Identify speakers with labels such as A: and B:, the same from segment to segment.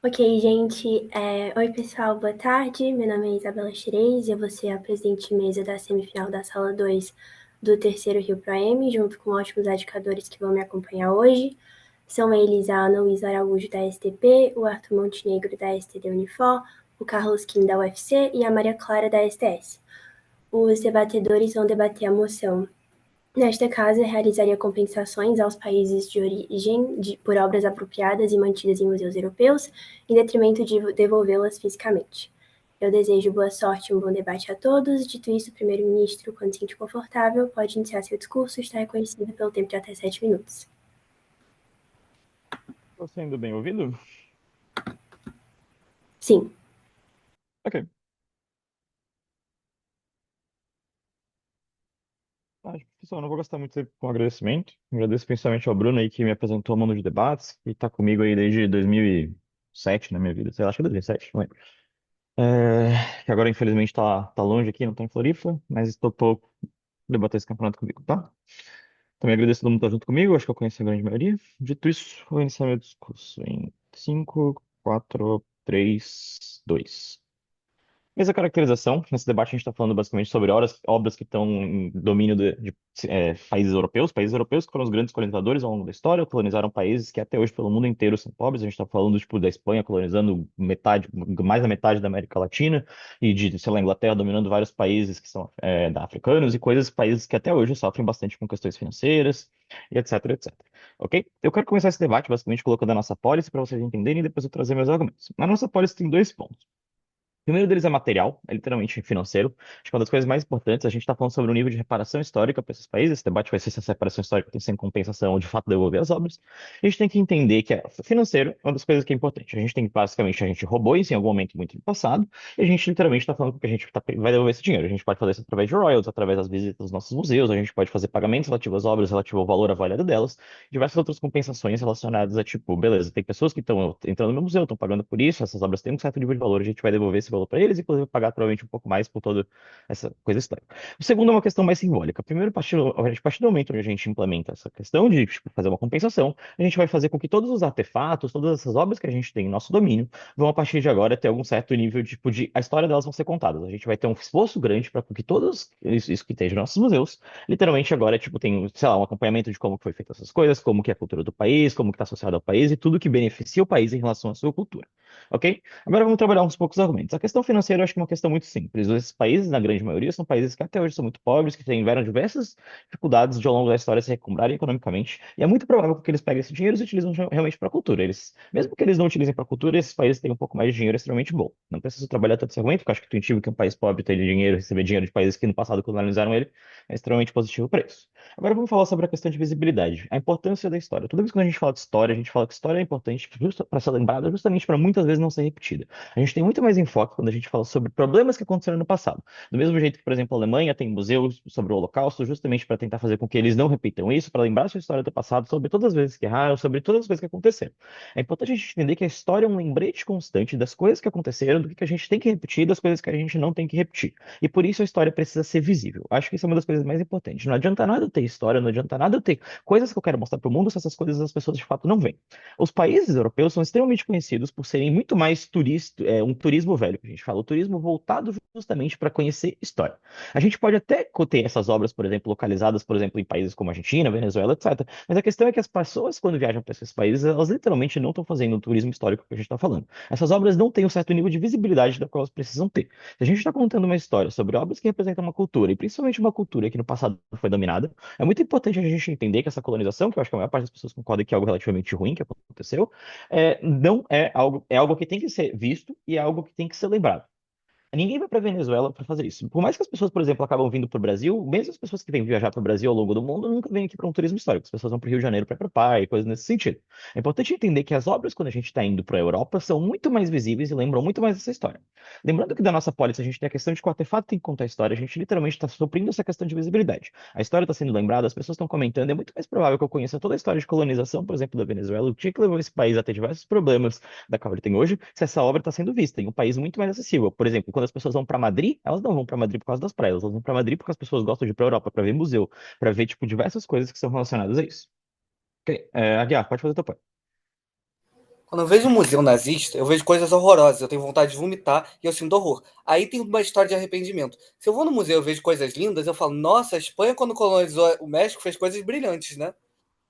A: Ok, gente. Oi, pessoal, boa tarde. Meu nome é Isabela Xerez e eu vou ser a presidente de mesa da semifinal da Sala 2 do terceiro Rio Proem, junto com ótimos educadores que vão me acompanhar hoje. São eles a Ana Luísa Araújo, da STP, o Arthur Montenegro, da STD Unifor, o Carlos Kim, da UFC e a Maria Clara, da STS. Os debatedores vão debater a moção. Nesta casa, realizaria compensações aos países de origem por obras apropriadas e mantidas em museus europeus, em detrimento de devolvê-las fisicamente. Eu desejo boa sorte e um bom debate a todos. Dito isso, o primeiro-ministro, quando se sentir confortável, pode iniciar seu discurso e está reconhecido pelo tempo de até 7 minutos.
B: Estou sendo bem ouvido?
A: Sim.
B: Ok. Pessoal, não vou gastar muito tempo com agradecimento. Agradeço principalmente ao Bruno aí que me apresentou o mundo de debates, que está comigo aí desde 2007 na minha vida. Sei lá, acho que é 2007, não lembro. Que agora, infelizmente, tá longe aqui, não tá em Floripa, mas topou debater esse campeonato comigo, tá? Também agradeço a todo mundo que tá junto comigo, acho que eu conheço a grande maioria. Dito isso, vou iniciar meu discurso em 5, 4, 3, 2. Mesma caracterização. Nesse debate a gente está falando basicamente sobre obras que estão em domínio de países europeus que foram os grandes colonizadores ao longo da história, colonizaram países que até hoje pelo mundo inteiro são pobres. A gente está falando tipo da Espanha colonizando metade, mais da metade da América Latina e de, sei lá, Inglaterra dominando vários países que são da africanos e países que até hoje sofrem bastante com questões financeiras e etc, etc. Ok? Eu quero começar esse debate basicamente colocando a nossa apólice para vocês entenderem e depois eu trazer meus argumentos. A nossa apólice tem dois pontos. O primeiro deles é material, é literalmente financeiro. Acho que uma das coisas mais importantes, a gente está falando sobre o nível de reparação histórica para esses países. Esse debate vai ser se essa reparação histórica tem que ser em compensação ou de fato devolver as obras. A gente tem que entender que financeiro é uma das coisas que é importante. A gente tem que, basicamente, a gente roubou isso em algum momento muito no passado, e a gente literalmente está falando que a gente vai devolver esse dinheiro. A gente pode fazer isso através de royalties, através das visitas dos nossos museus, a gente pode fazer pagamentos relativos às obras, relativo ao valor avaliado delas, diversas outras compensações relacionadas a, tipo, beleza, tem pessoas que estão entrando no meu museu, estão pagando por isso, essas obras têm um certo nível de valor, a gente vai devolver esse valor para eles, inclusive pagar provavelmente um pouco mais por toda essa coisa histórica. O segundo é uma questão mais simbólica. Primeiro, a partir do momento onde a gente implementa essa questão de tipo, fazer uma compensação, a gente vai fazer com que todos os artefatos, todas essas obras que a gente tem em nosso domínio, vão a partir de agora ter algum certo nível tipo, de a história delas vão ser contadas. A gente vai ter um esforço grande para que todos isso que tem nos nossos museus, literalmente agora tipo tem, sei lá, um acompanhamento de como foi feita essas coisas, como que é a cultura do país, como que está associado ao país e tudo que beneficia o país em relação à sua cultura. Ok? Agora vamos trabalhar uns poucos argumentos. A questão financeira eu acho que é uma questão muito simples. Esses países, na grande maioria, são países que até hoje são muito pobres, que tiveram diversas dificuldades de ao longo da história se recuperarem economicamente. E é muito provável que eles peguem esse dinheiro e utilizam realmente para a cultura. Mesmo que eles não utilizem para a cultura, esses países têm um pouco mais de dinheiro extremamente bom. Não preciso trabalhar tanto esse argumento, porque eu acho que é intuitivo que um país pobre ter dinheiro, receber dinheiro de países que no passado colonizaram ele, é extremamente positivo para isso. Agora vamos falar sobre a questão de visibilidade, a importância da história. Toda vez que a gente fala de história, a gente fala que história é importante para ser lembrada, justamente para muitas vezes não ser repetida. A gente tem muito mais enfoque quando a gente fala sobre problemas que aconteceram no passado. Do mesmo jeito que, por exemplo, a Alemanha tem museus sobre o Holocausto, justamente para tentar fazer com que eles não repitam isso, para lembrar a sua história do passado, sobre todas as vezes que erraram, sobre todas as coisas que aconteceram. É importante a gente entender que a história é um lembrete constante das coisas que aconteceram, do que a gente tem que repetir, das coisas que a gente não tem que repetir. E por isso a história precisa ser visível. Acho que isso é uma das coisas mais importantes. Não adianta nada eu ter história, não adianta nada eu ter coisas que eu quero mostrar para o mundo se essas coisas as pessoas de fato não veem. Os países europeus são extremamente conhecidos por serem muito mais um turismo velho, que a gente fala, o turismo voltado justamente para conhecer história. A gente pode até ter essas obras, por exemplo, localizadas, por exemplo, em países como Argentina, Venezuela, etc. Mas a questão é que as pessoas, quando viajam para esses países, elas literalmente não estão fazendo o turismo histórico que a gente está falando. Essas obras não têm um certo nível de visibilidade da qual elas precisam ter. Se a gente está contando uma história sobre obras que representam uma cultura, e principalmente uma cultura que no passado foi dominada, é muito importante a gente entender que essa colonização, que eu acho que a maior parte das pessoas concorda que é algo relativamente ruim que aconteceu, não é algo que tem que ser visto e é algo que tem que ser lembrado. Ninguém vai para Venezuela para fazer isso. Por mais que as pessoas, por exemplo, acabam vindo para o Brasil, mesmo as pessoas que vêm viajar para o Brasil ao longo do mundo nunca vêm aqui para um turismo histórico. As pessoas vão para o Rio de Janeiro para ir para praia e coisas nesse sentido. É importante entender que as obras, quando a gente está indo para a Europa, são muito mais visíveis e lembram muito mais essa história. Lembrando que da nossa pólice a gente tem a questão de que o artefato tem que contar a história, a gente literalmente está suprindo essa questão de visibilidade. A história está sendo lembrada, as pessoas estão comentando, é muito mais provável que eu conheça toda a história de colonização, por exemplo, da Venezuela, o que levou esse país a ter diversos problemas da qual ele tem hoje, se essa obra está sendo vista em um país muito mais acessível. Por exemplo, quando as pessoas vão para Madrid, elas não vão para Madrid por causa das praias, elas vão para Madrid porque as pessoas gostam de ir para Europa para ver museu, para ver tipo diversas coisas que são relacionadas a isso. Ok, Aguiar, pode fazer o teu ponto.
C: Quando eu vejo um museu nazista, eu vejo coisas horrorosas, eu tenho vontade de vomitar e eu sinto horror. Aí tem uma história de arrependimento. Se eu vou no museu e eu vejo coisas lindas, eu falo, nossa, a Espanha, quando colonizou o México, fez coisas brilhantes, né?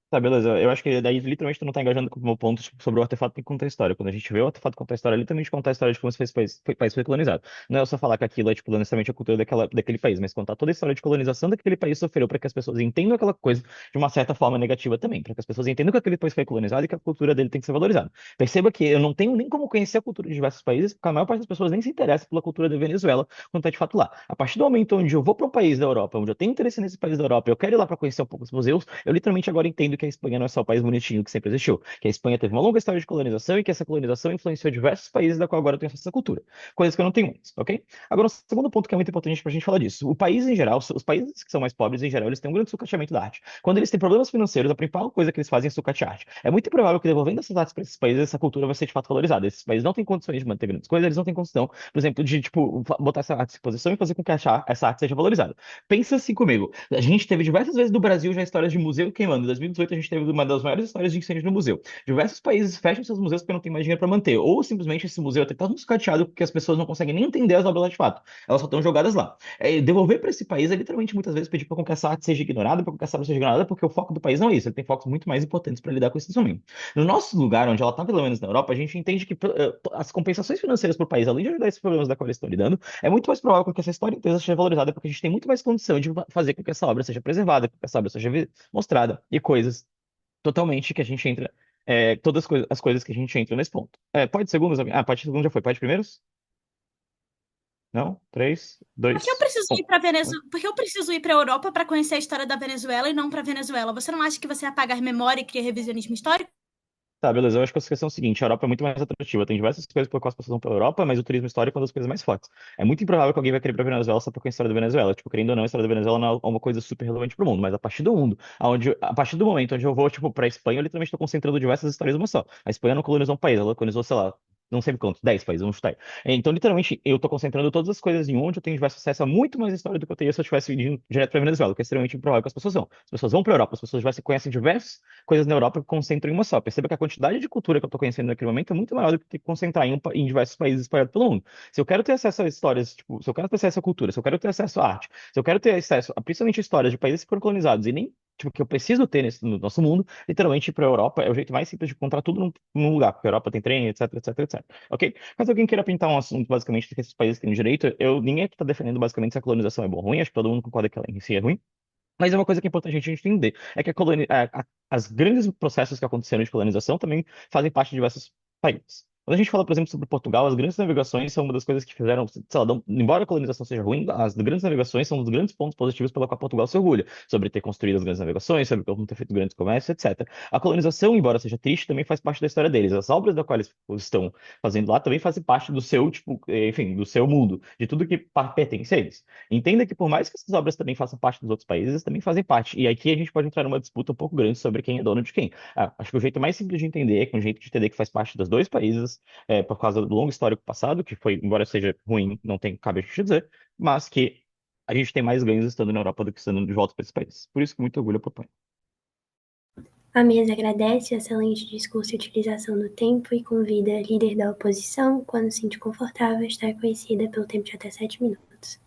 B: Tá, beleza. Eu acho que daí literalmente tu não tá engajando com o meu ponto tipo, sobre o artefato que conta a história. Quando a gente vê o artefato contar a história, literalmente contar a história de como esse país foi colonizado. Não é só falar que aquilo é, tipo, necessariamente a cultura daquele país, mas contar toda a história de colonização daquele país sofreu para que as pessoas entendam aquela coisa de uma certa forma negativa também, para que as pessoas entendam que aquele país foi colonizado e que a cultura dele tem que ser valorizada. Perceba que eu não tenho nem como conhecer a cultura de diversos países, porque a maior parte das pessoas nem se interessa pela cultura da Venezuela quando tá de fato lá. A partir do momento onde eu vou para um país da Europa, onde eu tenho interesse nesse país da Europa, eu quero ir lá para conhecer um pouco os museus, eu literalmente agora entendo que a Espanha não é só o país bonitinho que sempre existiu, que a Espanha teve uma longa história de colonização e que essa colonização influenciou diversos países da qual agora eu tenho acesso à cultura. Coisas que eu não tenho antes, ok? Agora, o segundo ponto que é muito importante pra gente falar disso. O país em geral, os países que são mais pobres em geral, eles têm um grande sucateamento da arte. Quando eles têm problemas financeiros, a principal coisa que eles fazem é sucatear arte. É muito improvável que devolvendo essas artes para esses países, essa cultura vai ser de fato valorizada. Esses países não têm condições de manter grandes coisas, eles não têm condição, por exemplo, de, tipo, botar essa arte em exposição e fazer com que essa arte seja valorizada. Pensa assim comigo. A gente teve diversas vezes no Brasil já histórias de museu queimando. Em 2018 a gente teve uma das maiores histórias de incêndio no museu. Diversos países fecham seus museus porque não tem mais dinheiro para manter, ou simplesmente esse museu está tão sucateado porque as pessoas não conseguem nem entender as obras lá de fato. Elas só estão jogadas lá. Devolver para esse país é literalmente muitas vezes pedir para que essa arte seja ignorada, para que essa obra seja ignorada, porque o foco do país não é isso. Ele tem focos muito mais importantes para lidar com esse momento. No nosso lugar, onde ela está pelo menos na Europa, a gente entende que as compensações financeiras para o país, além de ajudar esses problemas da qual eles estão lidando, é muito mais provável que essa história inteira seja valorizada, porque a gente tem muito mais condição de fazer com que essa obra seja preservada, com que essa obra seja mostrada e coisas totalmente que a gente entra. Todas as coisas que a gente entra nesse ponto. Pode segundos? Pode segundos já foi. Pode primeiros? Não? Três,
D: Porque eu
B: dois,
D: preciso
B: um.
D: ir para Porque eu preciso ir para a Europa para conhecer a história da Venezuela e não para Venezuela. Você não acha que você apagar memória e criar revisionismo histórico?
B: Tá, beleza. Eu acho que a questão é o seguinte: a Europa é muito mais atrativa. Tem diversas coisas por quais as pessoas vão pela Europa, mas o turismo histórico é uma das coisas mais fortes. É muito improvável que alguém vai querer ir pra Venezuela só pra conhecer a história da Venezuela. Tipo, querendo ou não, a história da Venezuela não é uma coisa super relevante pro mundo, mas a partir do momento onde eu vou, tipo, pra Espanha, eu literalmente tô concentrando diversas histórias numa só. A Espanha não colonizou um país, ela colonizou, sei lá, não sei quantos, 10 países, vamos chutar aí. Então, literalmente, eu tô concentrando todas as coisas em um onde eu tenho diverso acesso a muito mais história do que eu teria se eu tivesse ido direto pra Venezuela, que é extremamente improvável que as pessoas vão. As pessoas vão pra Europa, as pessoas já se conhecem diversos coisas na Europa que concentram em uma só. Perceba que a quantidade de cultura que eu estou conhecendo naquele momento é muito maior do que ter que concentrar em diversos países espalhados pelo mundo. Se eu quero ter acesso a histórias, tipo, se eu quero ter acesso à cultura, se eu quero ter acesso à arte, se eu quero ter acesso a principalmente histórias de países que foram colonizados e nem tipo, que eu preciso ter no nosso mundo, literalmente ir para a Europa é o jeito mais simples de encontrar tudo num lugar, porque a Europa tem trem, etc, etc, etc. Ok? Caso alguém queira pintar um assunto, basicamente, que esses países têm direito, ninguém aqui está defendendo basicamente se a colonização é boa ou ruim, acho que todo mundo concorda que ela em si é ruim. Mas é uma coisa que é importante a gente entender, é que as grandes processos que aconteceram de colonização também fazem parte de diversos países. Quando a gente fala, por exemplo, sobre Portugal, as grandes navegações são uma das coisas que fizeram, sei lá, embora a colonização seja ruim, as grandes navegações são um dos grandes pontos positivos pela qual Portugal se orgulha, sobre ter construído as grandes navegações, sobre como ter feito grandes comércios, etc. A colonização, embora seja triste, também faz parte da história deles. As obras da qual eles estão fazendo lá também fazem parte do seu, tipo, enfim, do seu mundo, de tudo que pertence a eles. Entenda que por mais que essas obras também façam parte dos outros países, também fazem parte. E aqui a gente pode entrar numa disputa um pouco grande sobre quem é dono de quem. Acho que o jeito mais simples de entender é que um jeito de entender que faz parte dos dois países, por causa do longo histórico passado, que foi, embora seja ruim, não tem, cabe a gente dizer, mas que a gente tem mais ganhos estando na Europa do que estando de volta para esses países. Por isso, com muito orgulho, eu proponho.
A: A mesa agradece o excelente discurso e utilização do tempo e convida a líder da oposição, quando se sente confortável, a estar conhecida pelo tempo de até 7 minutos.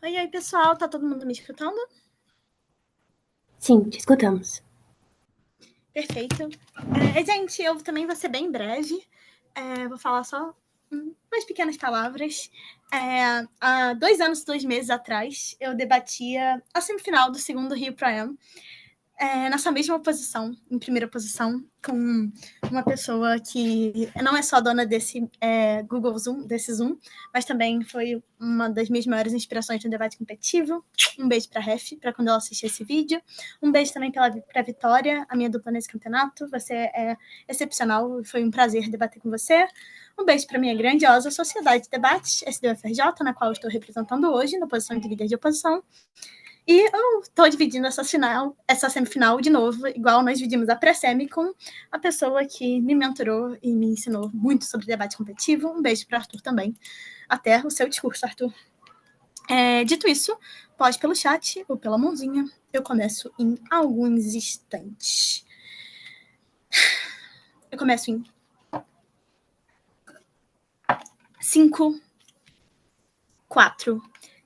D: Oi, pessoal, tá todo mundo me escutando?
A: Sim, te escutamos.
D: Perfeito. Gente, eu também vou ser bem breve. Vou falar só umas pequenas palavras. Há 2 anos e 2 meses atrás, eu debatia a semifinal do segundo Rio Pro Am, nessa mesma posição, em primeira posição, com uma pessoa que não é só dona desse Google Zoom, desse Zoom, mas também foi uma das minhas maiores inspirações no debate competitivo. Um beijo para a Ref, para quando ela assistir esse vídeo. Um beijo também para a Vitória, a minha dupla nesse campeonato. Você é excepcional, foi um prazer debater com você. Um beijo para a minha grandiosa Sociedade de Debates, SDUFRJ, na qual eu estou representando hoje, na posição de líder de oposição. E eu tô dividindo essa semifinal de novo, igual nós dividimos a pré-semi com a pessoa que me mentorou e me ensinou muito sobre debate competitivo. Um beijo para Arthur também. Até o seu discurso, Arthur. Dito isso, pode pelo chat ou pela mãozinha. Eu começo em alguns instantes. Eu começo em 5, 4,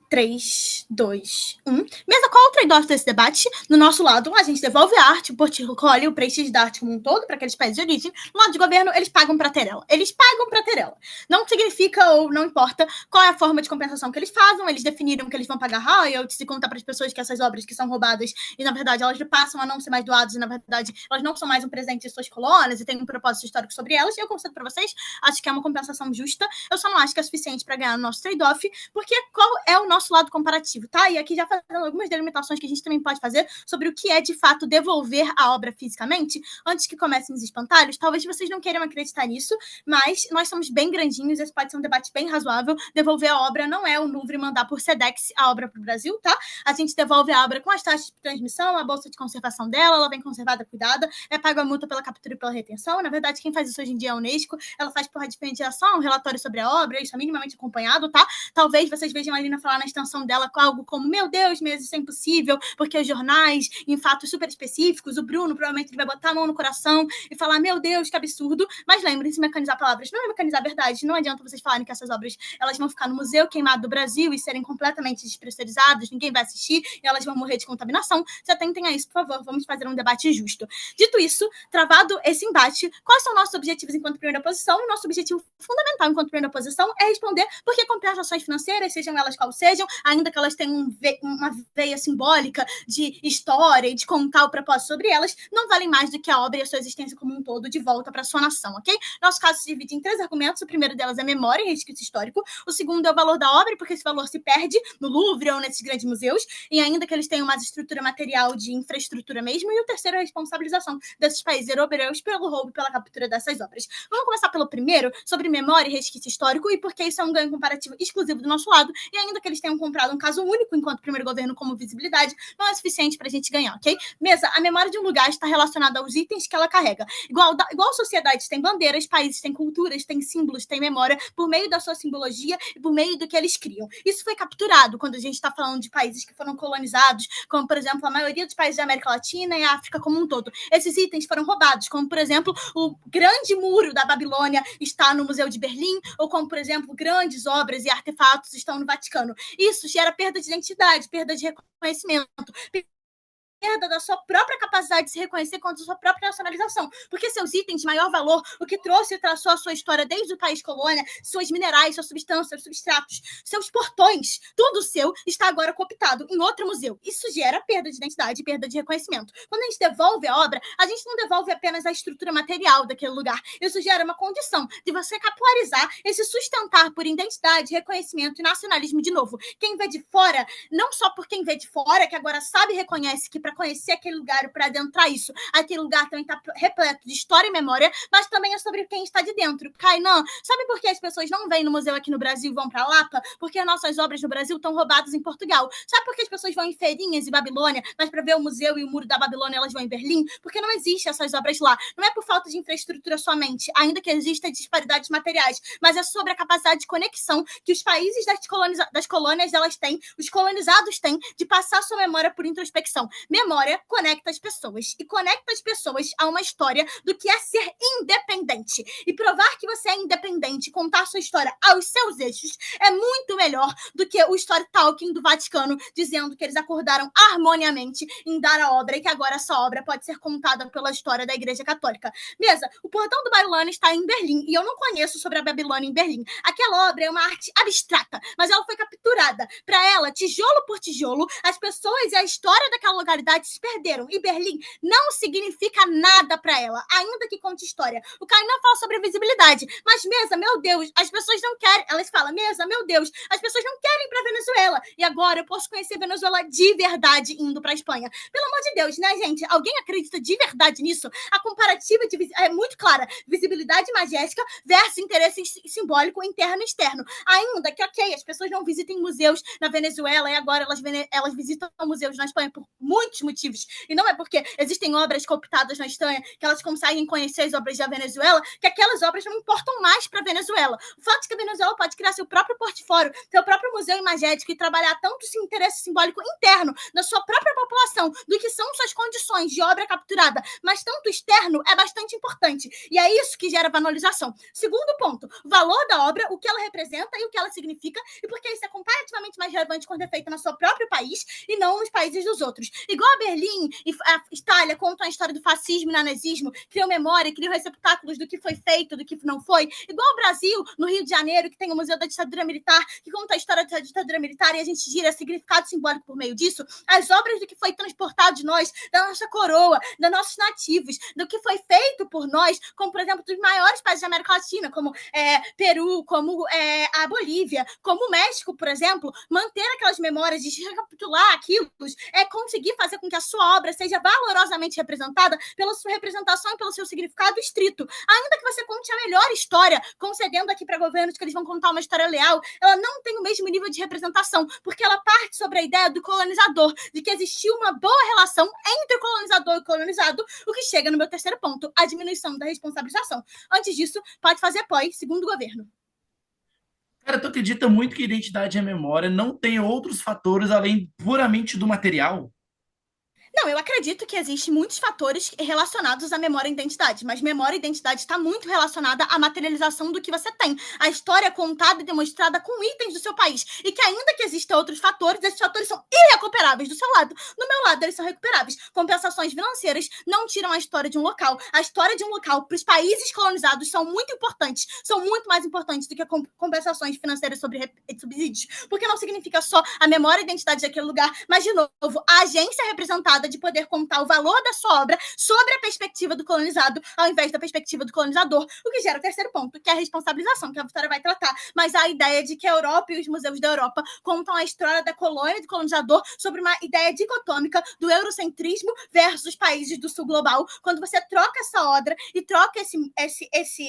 D: 3, 2, 1. Mesa, qual é o trade-off desse debate? No nosso lado, a gente devolve a arte, o portfólio, o prestígio da arte como um todo para aqueles países de origem. No lado de governo, eles pagam para ter ela. Eles pagam para ter ela. Não significa ou não importa qual é a forma de compensação que eles fazem. Eles definiram que eles vão pagar royalties e contar para as pessoas que essas obras que são roubadas e, na verdade, elas passam a não ser mais doadas e, na verdade, elas não são mais um presente de suas colônias e têm um propósito histórico sobre elas. Eu concedo para vocês, acho que é uma compensação justa. Eu só não acho que é suficiente para ganhar o nosso trade-off, porque qual é o nosso lado comparativo, tá? E aqui já fazendo algumas delimitações que a gente também pode fazer sobre o que é, de fato, devolver a obra fisicamente, antes que comecem os espantalhos. Talvez vocês não queiram acreditar nisso, mas nós somos bem grandinhos, esse pode ser um debate bem razoável. Devolver a obra não é o Louvre mandar por SEDEX a obra para o Brasil, tá? A gente devolve a obra com as taxas de transmissão, a bolsa de conservação dela, ela vem conservada, cuidada, paga a multa pela captura e pela retenção. Na verdade, quem faz isso hoje em dia é a Unesco, ela faz por diferenciação, um relatório sobre a obra, isso é minimamente acompanhado, tá? Talvez vocês vejam a Lina falar na extensão dela com algo como, meu Deus, mas isso é impossível, porque os jornais, em fatos super específicos, o Bruno provavelmente ele vai botar a mão no coração e falar, meu Deus, que absurdo. Mas lembrem-se, mecanizar palavras não é mecanizar a verdade. Não adianta vocês falarem que essas obras elas vão ficar no Museu Queimado do Brasil e serem completamente despressurizadas, ninguém vai assistir e elas vão morrer de contaminação. Se atentem a isso, por favor, vamos fazer um debate justo. Dito isso, travado esse embate, quais são nossos objetivos enquanto primeira posição? O nosso objetivo fundamental enquanto primeira posição é responder por que compensações financeiras, sejam elas quais sejam, ainda que elas tenham uma veia simbólica de história e de contar o propósito sobre elas, não valem mais do que a obra e a sua existência como um todo de volta para sua nação, ok? Nosso caso se divide em 3 argumentos. O primeiro delas é memória e resquício histórico. O segundo é o valor da obra, porque esse valor se perde no Louvre ou nesses grandes museus, e ainda que eles tenham mais estrutura material de infraestrutura mesmo. E o terceiro é a responsabilização desses países europeus pelo roubo e pela captura dessas obras. Vamos começar pelo primeiro, sobre memória e resquício histórico, e porque isso é um ganho comparativo exclusivo do nosso lado, e ainda que eles tenham comprado um caso único enquanto primeiro governo como visibilidade, não é suficiente para a gente ganhar, ok? Mesa, a memória de um lugar está relacionada aos itens que ela carrega. Igual sociedades têm bandeiras, países têm culturas, têm símbolos, têm memória, por meio da sua simbologia e por meio do que eles criam. Isso foi capturado quando a gente está falando de países que foram colonizados, como, por exemplo, a maioria dos países da América Latina e a África como um todo. Esses itens foram roubados, como, por exemplo, o grande muro da Babilônia está no Museu de Berlim, ou como, por exemplo, grandes obras e artefatos estão no Vaticano. Isso gera perda de identidade, perda de reconhecimento, perda da sua própria capacidade de se reconhecer quanto a sua própria nacionalização. Porque seus itens de maior valor, o que trouxe e traçou a sua história desde o país colônia, seus minerais, suas substâncias, seus substratos, seus portões, tudo seu está agora cooptado em outro museu. Isso gera perda de identidade e perda de reconhecimento. Quando a gente devolve a obra, a gente não devolve apenas a estrutura material daquele lugar. Isso gera uma condição de você capilarizar e se sustentar por identidade, reconhecimento e nacionalismo de novo. Quem vê de fora, não só por quem vê de fora, que agora sabe e reconhece que para conhecer aquele lugar e para adentrar isso, aquele lugar também está repleto de história e memória, mas também é sobre quem está de dentro. Kainan, sabe por que as pessoas não vêm no museu aqui no Brasil e vão para Lapa? Porque nossas obras no Brasil estão roubadas em Portugal. Sabe por que as pessoas vão em Feirinhas e Babilônia, mas para ver o museu e o muro da Babilônia elas vão em Berlim? Porque não existe essas obras lá. Não é por falta de infraestrutura somente, ainda que exista disparidades materiais, mas é sobre a capacidade de conexão que os países das colônias elas têm, os colonizados têm, de passar sua memória por introspecção. Memória conecta as pessoas e conecta as pessoas a uma história do que é ser independente. E provar que você é independente, contar sua história aos seus eixos é muito melhor do que o storytelling do Vaticano dizendo que eles acordaram harmoniamente em dar a obra e que agora essa obra pode ser contada pela história da Igreja Católica. Mesa, o portão do Babilônia está em Berlim e eu não conheço sobre a Babilônia em Berlim. Aquela obra é uma arte abstrata, mas ela foi capturada. Para ela, tijolo por tijolo, as pessoas e a história daquela localidade cidades se perderam. E Berlim não significa nada para ela, ainda que conte história. O Caio não fala sobre visibilidade, mas Mesa, meu Deus, as pessoas não querem. Elas falam, Mesa, meu Deus, as pessoas não querem ir para Venezuela. E agora eu posso conhecer Venezuela de verdade indo para Espanha. Pelo amor de Deus, né, gente? Alguém acredita de verdade nisso? A comparativa é muito clara. Visibilidade magética versus interesse simbólico interno e externo. Ainda que, ok, as pessoas não visitem museus na Venezuela e agora elas visitam museus na Espanha por muitos motivos. E não é porque existem obras cooptadas na Espanha que elas conseguem conhecer as obras da Venezuela que aquelas obras não importam mais para a Venezuela. O fato é que a Venezuela pode criar seu próprio portfólio, seu próprio museu imagético e trabalhar tanto esse interesse simbólico interno da sua própria população do que são suas condições de obra capturada, mas tanto externo é bastante importante. E é isso que gera valorização. Segundo ponto, o valor da obra, o que ela representa e o que ela significa, e porque isso é comparativamente mais relevante quando é feito no seu próprio país e não nos países dos outros. Igual a Berlim e a Itália contam a história do fascismo e nazismo, criam memória, criam receptáculos do que foi feito, do que não foi. Igual o Brasil, no Rio de Janeiro, que tem o Museu da Ditadura Militar, que conta a história da ditadura militar e a gente gira significado simbólico por meio disso. As obras do que foi transportado de nós, da nossa coroa, dos nossos nativos, do que foi feito por nós, como, por exemplo, dos maiores países da América Latina, como Peru, como a Bolívia, como o México, por exemplo, manter aquelas memórias, de recapitular aquilo, é conseguir fazer com que a sua obra seja valorosamente representada pela sua representação e pelo seu significado estrito. Ainda que você conte a melhor história, concedendo aqui para governos que eles vão contar uma história leal, ela não tem o mesmo nível de representação, porque ela parte sobre a ideia do colonizador, de que existiu uma boa relação entre o colonizador e o colonizado, o que chega no meu terceiro ponto, a diminuição da responsabilização. Antes disso, pode fazer pós, segundo o governo.
E: Cara, tu acredita muito que identidade é memória, não tem outros fatores além puramente do material?
D: Não, eu acredito que existem muitos fatores relacionados à memória e identidade, mas memória e identidade está muito relacionada à materialização do que você tem. A história é contada e demonstrada com itens do seu país. E que ainda que existam outros fatores, esses fatores são irrecuperáveis do seu lado. Do meu lado, eles são recuperáveis. Compensações financeiras não tiram a história de um local. A história de um local para os países colonizados são muito importantes, são muito mais importantes do que compensações financeiras sobre subsídios. Porque não significa só a memória e identidade daquele lugar, mas, de novo, a agência representada de poder contar o valor da sua obra sobre a perspectiva do colonizado, ao invés da perspectiva do colonizador, o que gera o terceiro ponto, que é a responsabilização, que a Vitória vai tratar. Mas a ideia de que a Europa e os museus da Europa contam a história da colônia e do colonizador sobre uma ideia dicotômica do eurocentrismo versus os países do sul global. Quando você troca essa obra e troca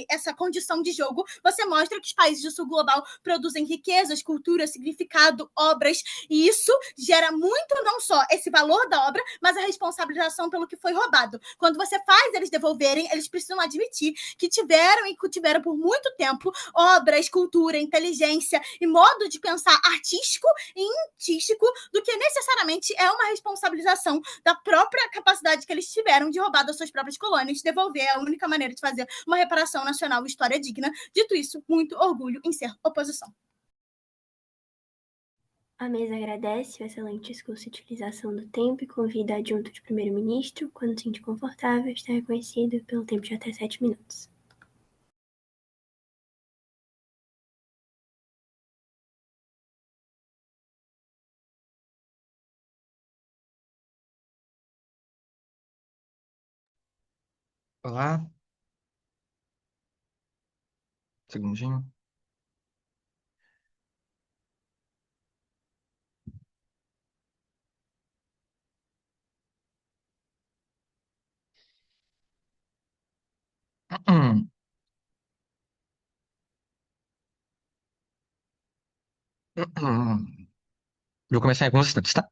D: essa condição de jogo, você mostra que os países do sul global produzem riquezas, cultura, significado, obras, e isso gera muito não só esse valor da obra, mas a responsabilização pelo que foi roubado. Quando você faz eles devolverem, eles precisam admitir que tiveram e cultivaram por muito tempo obras, cultura, inteligência e modo de pensar artístico e intístico do que necessariamente é uma responsabilização da própria capacidade que eles tiveram de roubar das suas próprias colônias. Devolver é a única maneira de fazer uma reparação nacional e história digna. Dito isso, muito orgulho em ser oposição.
A: A mesa agradece o excelente discurso e utilização do tempo e convida adjunto de primeiro-ministro, quando se sentir confortável, está reconhecido pelo tempo de até 7 minutos.
F: Olá, segundinho. Vou começar em alguns instantes, tá?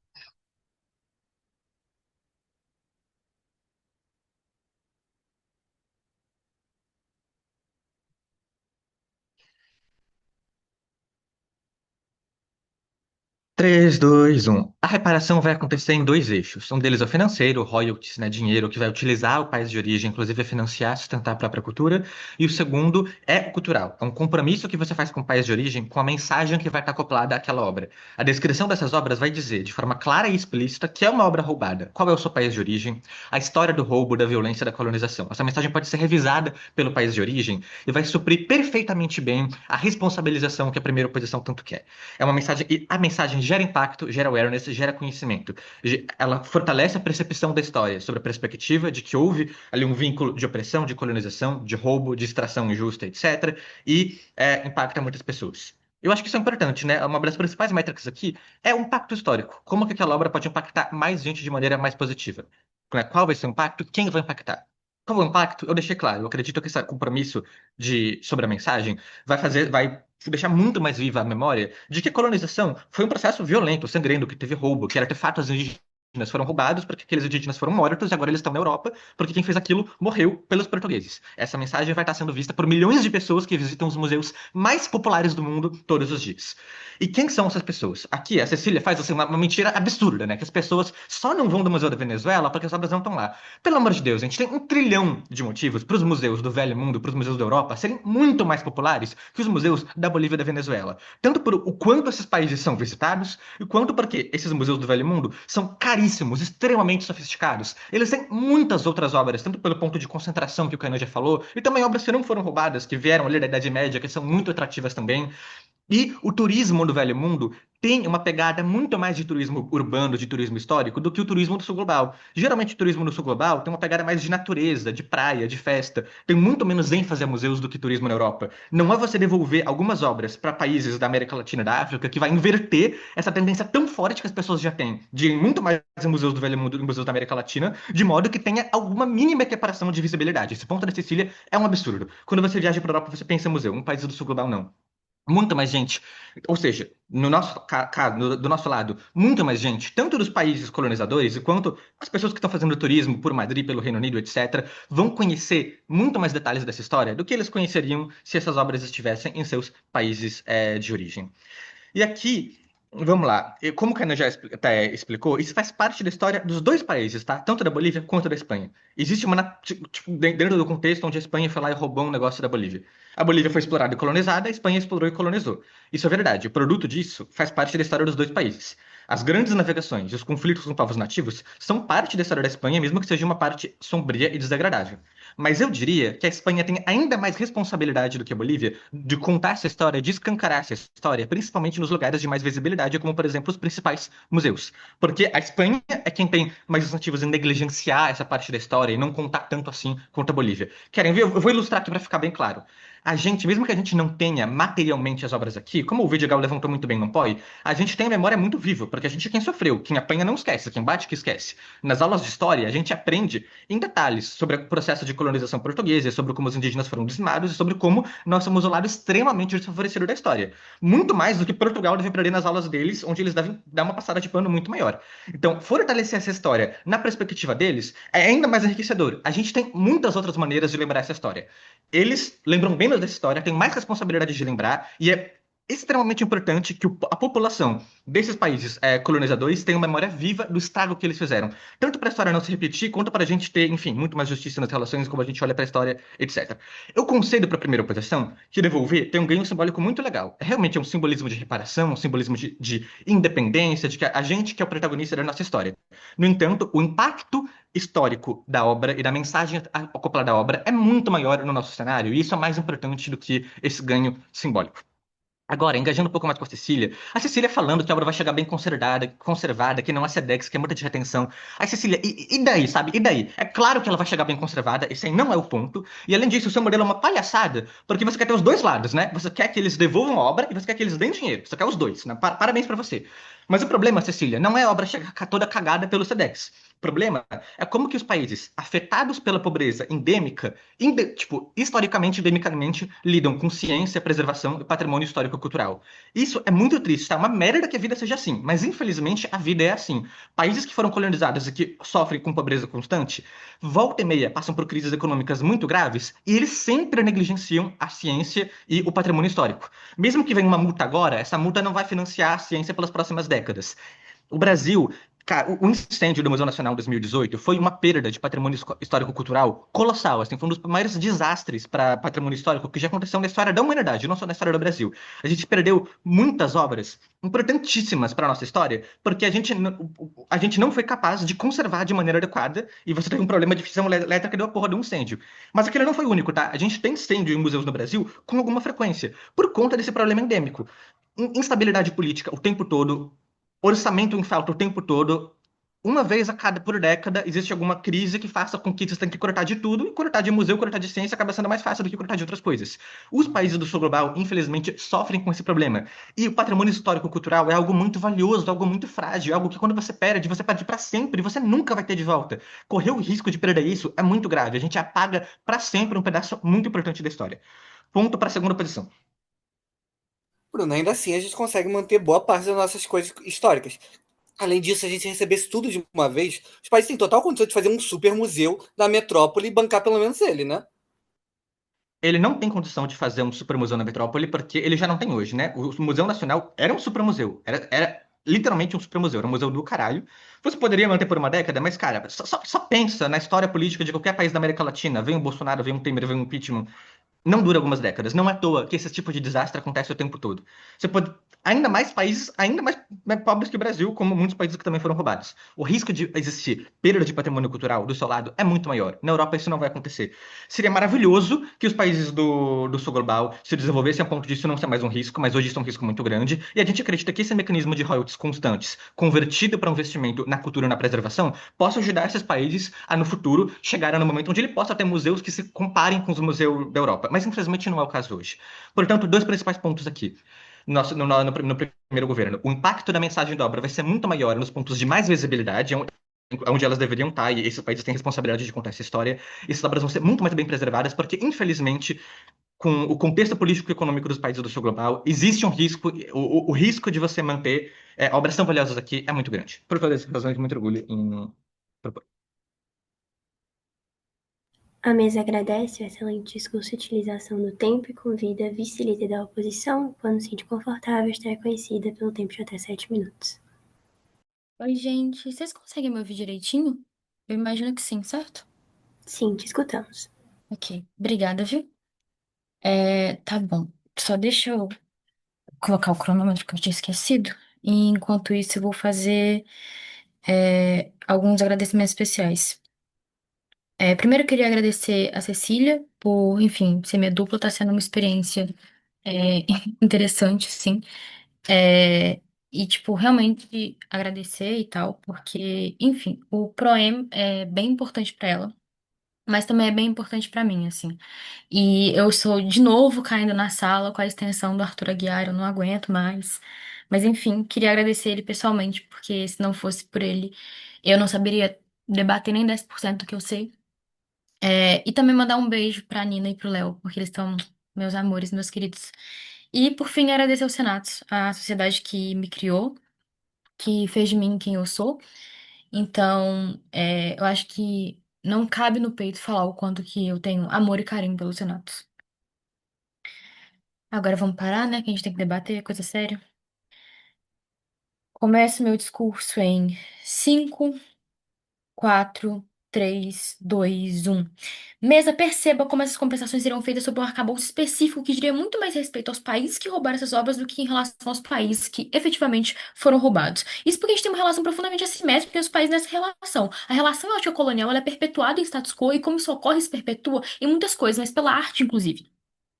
F: Três, dois, um. A reparação vai acontecer em dois eixos. Um deles é o financeiro, royalties, né, dinheiro que vai utilizar o país de origem, inclusive a financiar, sustentar a própria cultura. E o segundo é o cultural. É um compromisso que você faz com o país de origem, com a mensagem que vai estar acoplada àquela obra. A descrição dessas obras vai dizer, de forma clara e explícita, que é uma obra roubada, qual é o seu país de origem, a história do roubo, da violência, da colonização. Essa mensagem pode ser revisada pelo país de origem e vai suprir perfeitamente bem a responsabilização que a primeira oposição tanto quer. É uma mensagem, e a mensagem gera impacto, gera awareness, gera conhecimento. Ela fortalece a percepção da história sobre a perspectiva de que houve ali um vínculo de opressão, de colonização, de roubo, de extração injusta, etc. E impacta muitas pessoas. Eu acho que isso é importante, né? Uma das principais métricas aqui é o impacto histórico. Como que aquela obra pode impactar mais gente de maneira mais positiva? Né? Qual vai ser o impacto? Quem vai impactar? Qual é o impacto? Eu deixei claro. Eu acredito que esse compromisso sobre a mensagem vai deixar muito mais viva a memória de que a colonização foi um processo violento, sangrento, que teve roubo, que artefatos indígenas foram roubados porque aqueles indígenas foram mortos e agora eles estão na Europa porque quem fez aquilo morreu pelos portugueses. Essa mensagem vai estar sendo vista por milhões de pessoas que visitam os museus mais populares do mundo todos os dias. E quem são essas pessoas? Aqui a Cecília faz assim, uma mentira absurda, né? Que as pessoas só não vão do Museu da Venezuela porque as obras não estão lá. Pelo amor de Deus, a gente tem 1 trilhão de motivos para os museus do Velho Mundo, para os museus da Europa serem muito mais populares que os museus da Bolívia e da Venezuela. Tanto por o quanto esses países são visitados, e quanto porque esses museus do Velho Mundo são caríssimos, extremamente sofisticados. Eles têm muitas outras obras, tanto pelo ponto de concentração que o Kainan já falou, e também obras que não foram roubadas, que vieram ali da Idade Média, que são muito atrativas também. E o turismo do Velho Mundo tem uma pegada muito mais de turismo urbano, de turismo histórico, do que o turismo do Sul Global. Geralmente, o turismo do Sul Global tem uma pegada mais de natureza, de praia, de festa. Tem muito menos ênfase a museus do que turismo na Europa. Não é você devolver algumas obras para países da América Latina e da África que vai inverter essa tendência tão forte que as pessoas já têm, de ir muito mais em museus do Velho Mundo e museus da América Latina, de modo que tenha alguma mínima equiparação de visibilidade. Esse ponto da Sicília é um absurdo. Quando você viaja para a Europa, você pensa em museu. Um país do Sul Global, não. Muita mais gente, ou seja, no nosso caso, do nosso lado, muita mais gente, tanto dos países colonizadores, quanto as pessoas que estão fazendo turismo por Madrid, pelo Reino Unido, etc., vão conhecer muito mais detalhes dessa história do que eles conheceriam se essas obras estivessem em seus países de origem. E aqui, vamos lá, como o Kainan já explicou, isso faz parte da história dos dois países, tá? Tanto da Bolívia quanto da Espanha. Existe tipo, dentro do contexto onde a Espanha foi lá e roubou um negócio da Bolívia. A Bolívia foi explorada e colonizada, a Espanha explorou e colonizou. Isso é verdade. O produto disso faz parte da história dos dois países. As grandes navegações e os conflitos com povos nativos são parte da história da Espanha, mesmo que seja uma parte sombria e desagradável. Mas eu diria que a Espanha tem ainda mais responsabilidade do que a Bolívia de contar essa história, de escancarar essa história, principalmente nos lugares de mais visibilidade, como, por exemplo, os principais museus. Porque a Espanha é quem tem mais incentivos em negligenciar essa parte da história e não contar tanto assim quanto a Bolívia. Querem ver? Eu vou ilustrar aqui para ficar bem claro. A gente, mesmo que a gente não tenha materialmente as obras aqui, como o Vidigal levantou muito bem no POI, a gente tem a memória muito viva, porque a gente é quem sofreu, quem apanha não esquece, quem bate que esquece. Nas aulas de história, a gente aprende em detalhes sobre o processo de colonização portuguesa, sobre como os indígenas foram dizimados e sobre como nós somos o lado extremamente desfavorecido da história. Muito mais do que Portugal deve aprender nas aulas deles, onde eles devem dar uma passada de pano muito maior. Então, fortalecer essa história na perspectiva deles é ainda mais enriquecedor. A gente tem muitas outras maneiras de lembrar essa história. Eles lembram bem dessa história, têm mais responsabilidade de lembrar, e é extremamente importante que a população desses países colonizadores tenha uma memória viva do estrago que eles fizeram. Tanto para a história não se repetir, quanto para a gente ter, enfim, muito mais justiça nas relações, como a gente olha para a história, etc. Eu concedo para a primeira oposição que devolver tem um ganho simbólico muito legal. Realmente é um simbolismo de reparação, um simbolismo de independência, de que a gente que é o protagonista da nossa história. No entanto, o impacto histórico da obra e da mensagem acoplada à obra é muito maior no nosso cenário, e isso é mais importante do que esse ganho simbólico. Agora, engajando um pouco mais com a Cecília falando que a obra vai chegar bem conservada, que não há SEDEX, que é muita de retenção. Aí, Cecília, e daí, sabe? E daí? É claro que ela vai chegar bem conservada, esse aí não é o ponto. E além disso, o seu modelo é uma palhaçada, porque você quer ter os dois lados, né? Você quer que eles devolvam a obra e você quer que eles deem dinheiro. Você quer os dois, né? Parabéns pra você. Mas o problema, Cecília, não é a obra chegar toda cagada pelo SEDEX. O problema é como que os países afetados pela pobreza endêmica, tipo, historicamente, endemicamente, lidam com ciência, preservação e patrimônio histórico-cultural. Isso é muito triste, tá? Uma merda que a vida seja assim, mas infelizmente a vida é assim. Países que foram colonizados e que sofrem com pobreza constante, volta e meia passam por crises econômicas muito graves e eles sempre negligenciam a ciência e o patrimônio histórico. Mesmo que venha uma multa agora, essa multa não vai financiar a ciência pelas próximas décadas. O Brasil, cara, o incêndio do Museu Nacional em 2018 foi uma perda de patrimônio histórico-cultural colossal. Assim, foi um dos maiores desastres para patrimônio histórico que já aconteceu na história da humanidade, não só na história do Brasil. A gente perdeu muitas obras importantíssimas para a nossa história, porque a gente não foi capaz de conservar de maneira adequada, e você teve um problema de fissão elétrica que deu a porra de um incêndio. Mas aquele não foi o único, tá? A gente tem incêndio em museus no Brasil com alguma frequência, por conta desse problema endêmico. Instabilidade política o tempo todo, orçamento em falta o tempo todo. Uma vez a cada por década existe alguma crise que faça com que vocês tenham que cortar de tudo, e cortar de museu, cortar de ciência acaba sendo mais fácil do que cortar de outras coisas. Os países do sul global, infelizmente, sofrem com esse problema. E o patrimônio histórico-cultural é algo muito valioso, algo muito frágil, algo que quando você perde para sempre, você nunca vai ter de volta. Correr o risco de perder isso é muito grave. A gente apaga para sempre um pedaço muito importante da história. Ponto para a segunda posição.
C: Bruno, ainda assim a gente consegue manter boa parte das nossas coisas históricas. Além disso, se a gente recebesse tudo de uma vez, os países têm total condição de fazer um super museu na metrópole e bancar pelo menos ele, né?
F: Ele não tem condição de fazer um super museu na metrópole, porque ele já não tem hoje, né? O Museu Nacional era um super museu. Era literalmente um super museu. Era um museu do caralho. Você poderia manter por uma década, mas, cara, só pensa na história política de qualquer país da América Latina. Vem o Bolsonaro, vem o Temer, vem o impeachment. Não dura algumas décadas. Não é à toa que esse tipo de desastre acontece o tempo todo. Você pode. Ainda mais países, ainda mais pobres que o Brasil, como muitos países que também foram roubados. O risco de existir perda de patrimônio cultural do seu lado é muito maior. Na Europa isso não vai acontecer. Seria maravilhoso que os países do sul global se desenvolvessem a ponto disso não ser mais um risco, mas hoje isso é um risco muito grande. E a gente acredita que esse mecanismo de royalties constantes, convertido para um investimento na cultura e na preservação, possa ajudar esses países a, no futuro, chegarem no momento onde ele possa ter museus que se comparem com os museus da Europa. Mas infelizmente não é o caso hoje. Portanto, dois principais pontos aqui. No primeiro governo, o impacto da mensagem da obra vai ser muito maior nos pontos de mais visibilidade, onde elas deveriam estar, e esses países têm responsabilidade de contar essa história. Essas obras vão ser muito mais bem preservadas, porque, infelizmente, com o contexto político e econômico dos países do sul global, existe um risco, o risco de você manter obras tão valiosas aqui é muito grande. Por todas essas razões, muito orgulho em propor.
A: A mesa agradece o excelente discurso e utilização do tempo e convida a vice-líder da oposição, quando se sente confortável, estar conhecida pelo tempo de até 7 minutos.
G: Oi, gente. Vocês conseguem me ouvir direitinho? Eu imagino que sim, certo?
A: Sim, te escutamos.
G: Ok. Obrigada, viu? Tá bom. Só deixa eu colocar o cronômetro que eu tinha esquecido. E enquanto isso, eu vou fazer alguns agradecimentos especiais. Primeiro, eu queria agradecer a Cecília por, enfim, ser minha dupla. Tá sendo uma experiência interessante, sim. E, tipo, realmente agradecer e tal, porque, enfim, o Proem é bem importante pra ela. Mas também é bem importante pra mim, assim. E eu estou de novo caindo na sala com a extensão do Arthur Aguiar, eu não aguento mais. Mas enfim, queria agradecer ele pessoalmente, porque se não fosse por ele, eu não saberia debater nem 10% do que eu sei. E também mandar um beijo pra Nina e pro Léo, porque eles estão meus amores, meus queridos. E por fim, agradecer ao Senato, a sociedade que me criou, que fez de mim quem eu sou. Então, eu acho que não cabe no peito falar o quanto que eu tenho amor e carinho pelo Senato. Agora vamos parar, né? Que a gente tem que debater, coisa séria. Começo meu discurso em 5, 4, 3, 2, 1. Mesa, perceba como essas compensações serão feitas sob um arcabouço específico que diria muito mais respeito aos países que roubaram essas obras do que em relação aos países que efetivamente foram roubados. Isso porque a gente tem uma relação profundamente assimétrica entre os países nessa relação. A relação étnico-colonial ela é perpetuada em status quo e como isso ocorre, se perpetua em muitas coisas, mas pela arte, inclusive.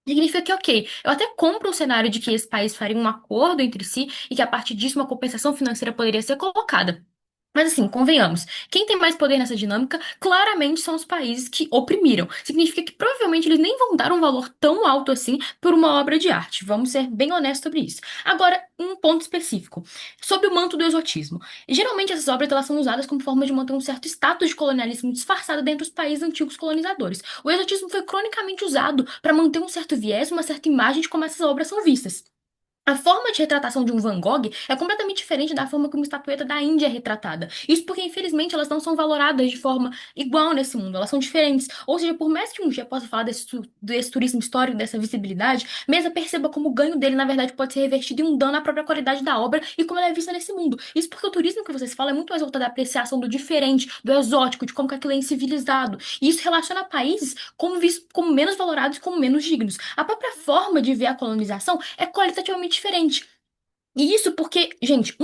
G: Significa que, ok, eu até compro um cenário de que esse país faria um acordo entre si e que a partir disso uma compensação financeira poderia ser colocada. Mas assim, convenhamos, quem tem mais poder nessa dinâmica claramente são os países que oprimiram. Significa que provavelmente eles nem vão dar um valor tão alto assim por uma obra de arte. Vamos ser bem honestos sobre isso. Agora, um ponto específico, sobre o manto do exotismo. Geralmente essas obras elas são usadas como forma de manter um certo status de colonialismo disfarçado dentro dos países antigos colonizadores. O exotismo foi cronicamente usado para manter um certo viés, uma certa imagem de como essas obras são vistas. A forma de retratação de um Van Gogh é completamente diferente da forma como uma estatueta da Índia é retratada. Isso porque, infelizmente, elas não são valoradas de forma igual nesse mundo, elas são diferentes. Ou seja, por mais que um dia possa falar desse turismo histórico, dessa visibilidade, Mesa perceba como o ganho dele, na verdade, pode ser revertido em um dano à própria qualidade da obra e como ela é vista nesse mundo. Isso porque o turismo que vocês falam é muito mais voltado à apreciação do diferente, do exótico, de como que aquilo é incivilizado. E isso relaciona países como vistos como menos valorados e como menos dignos. A própria forma de ver a colonização é qualitativamente diferente. E isso porque, gente,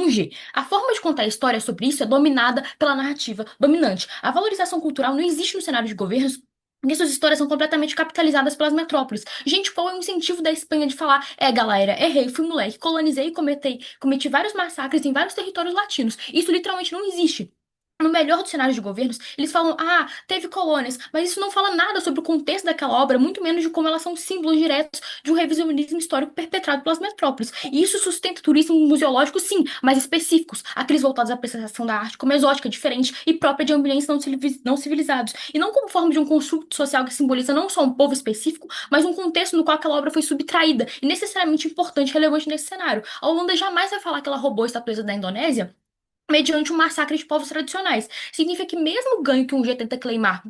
G: a forma de contar a história sobre isso é dominada pela narrativa dominante. A valorização cultural não existe no cenário de governos Porque suas histórias são completamente capitalizadas pelas metrópoles. Gente, qual é o incentivo da Espanha de falar, galera, errei, fui moleque, colonizei e cometi vários massacres em vários territórios latinos. Isso literalmente não existe. No melhor dos cenários de governos, eles falam, teve colônias, mas isso não fala nada sobre o contexto daquela obra, muito menos de como elas são símbolos diretos de um revisionismo histórico perpetrado pelas metrópoles. E isso sustenta turismo museológico, sim, mas específicos, aqueles voltados à apreciação da arte como exótica, diferente e própria de ambientes não civilizados, e não como forma de um construto social que simboliza não só um povo específico, mas um contexto no qual aquela obra foi subtraída e necessariamente importante e relevante nesse cenário. A Holanda jamais vai falar que ela roubou a estatueta da Indonésia mediante um massacre de povos tradicionais. Significa que mesmo o ganho que um dia tenta claimar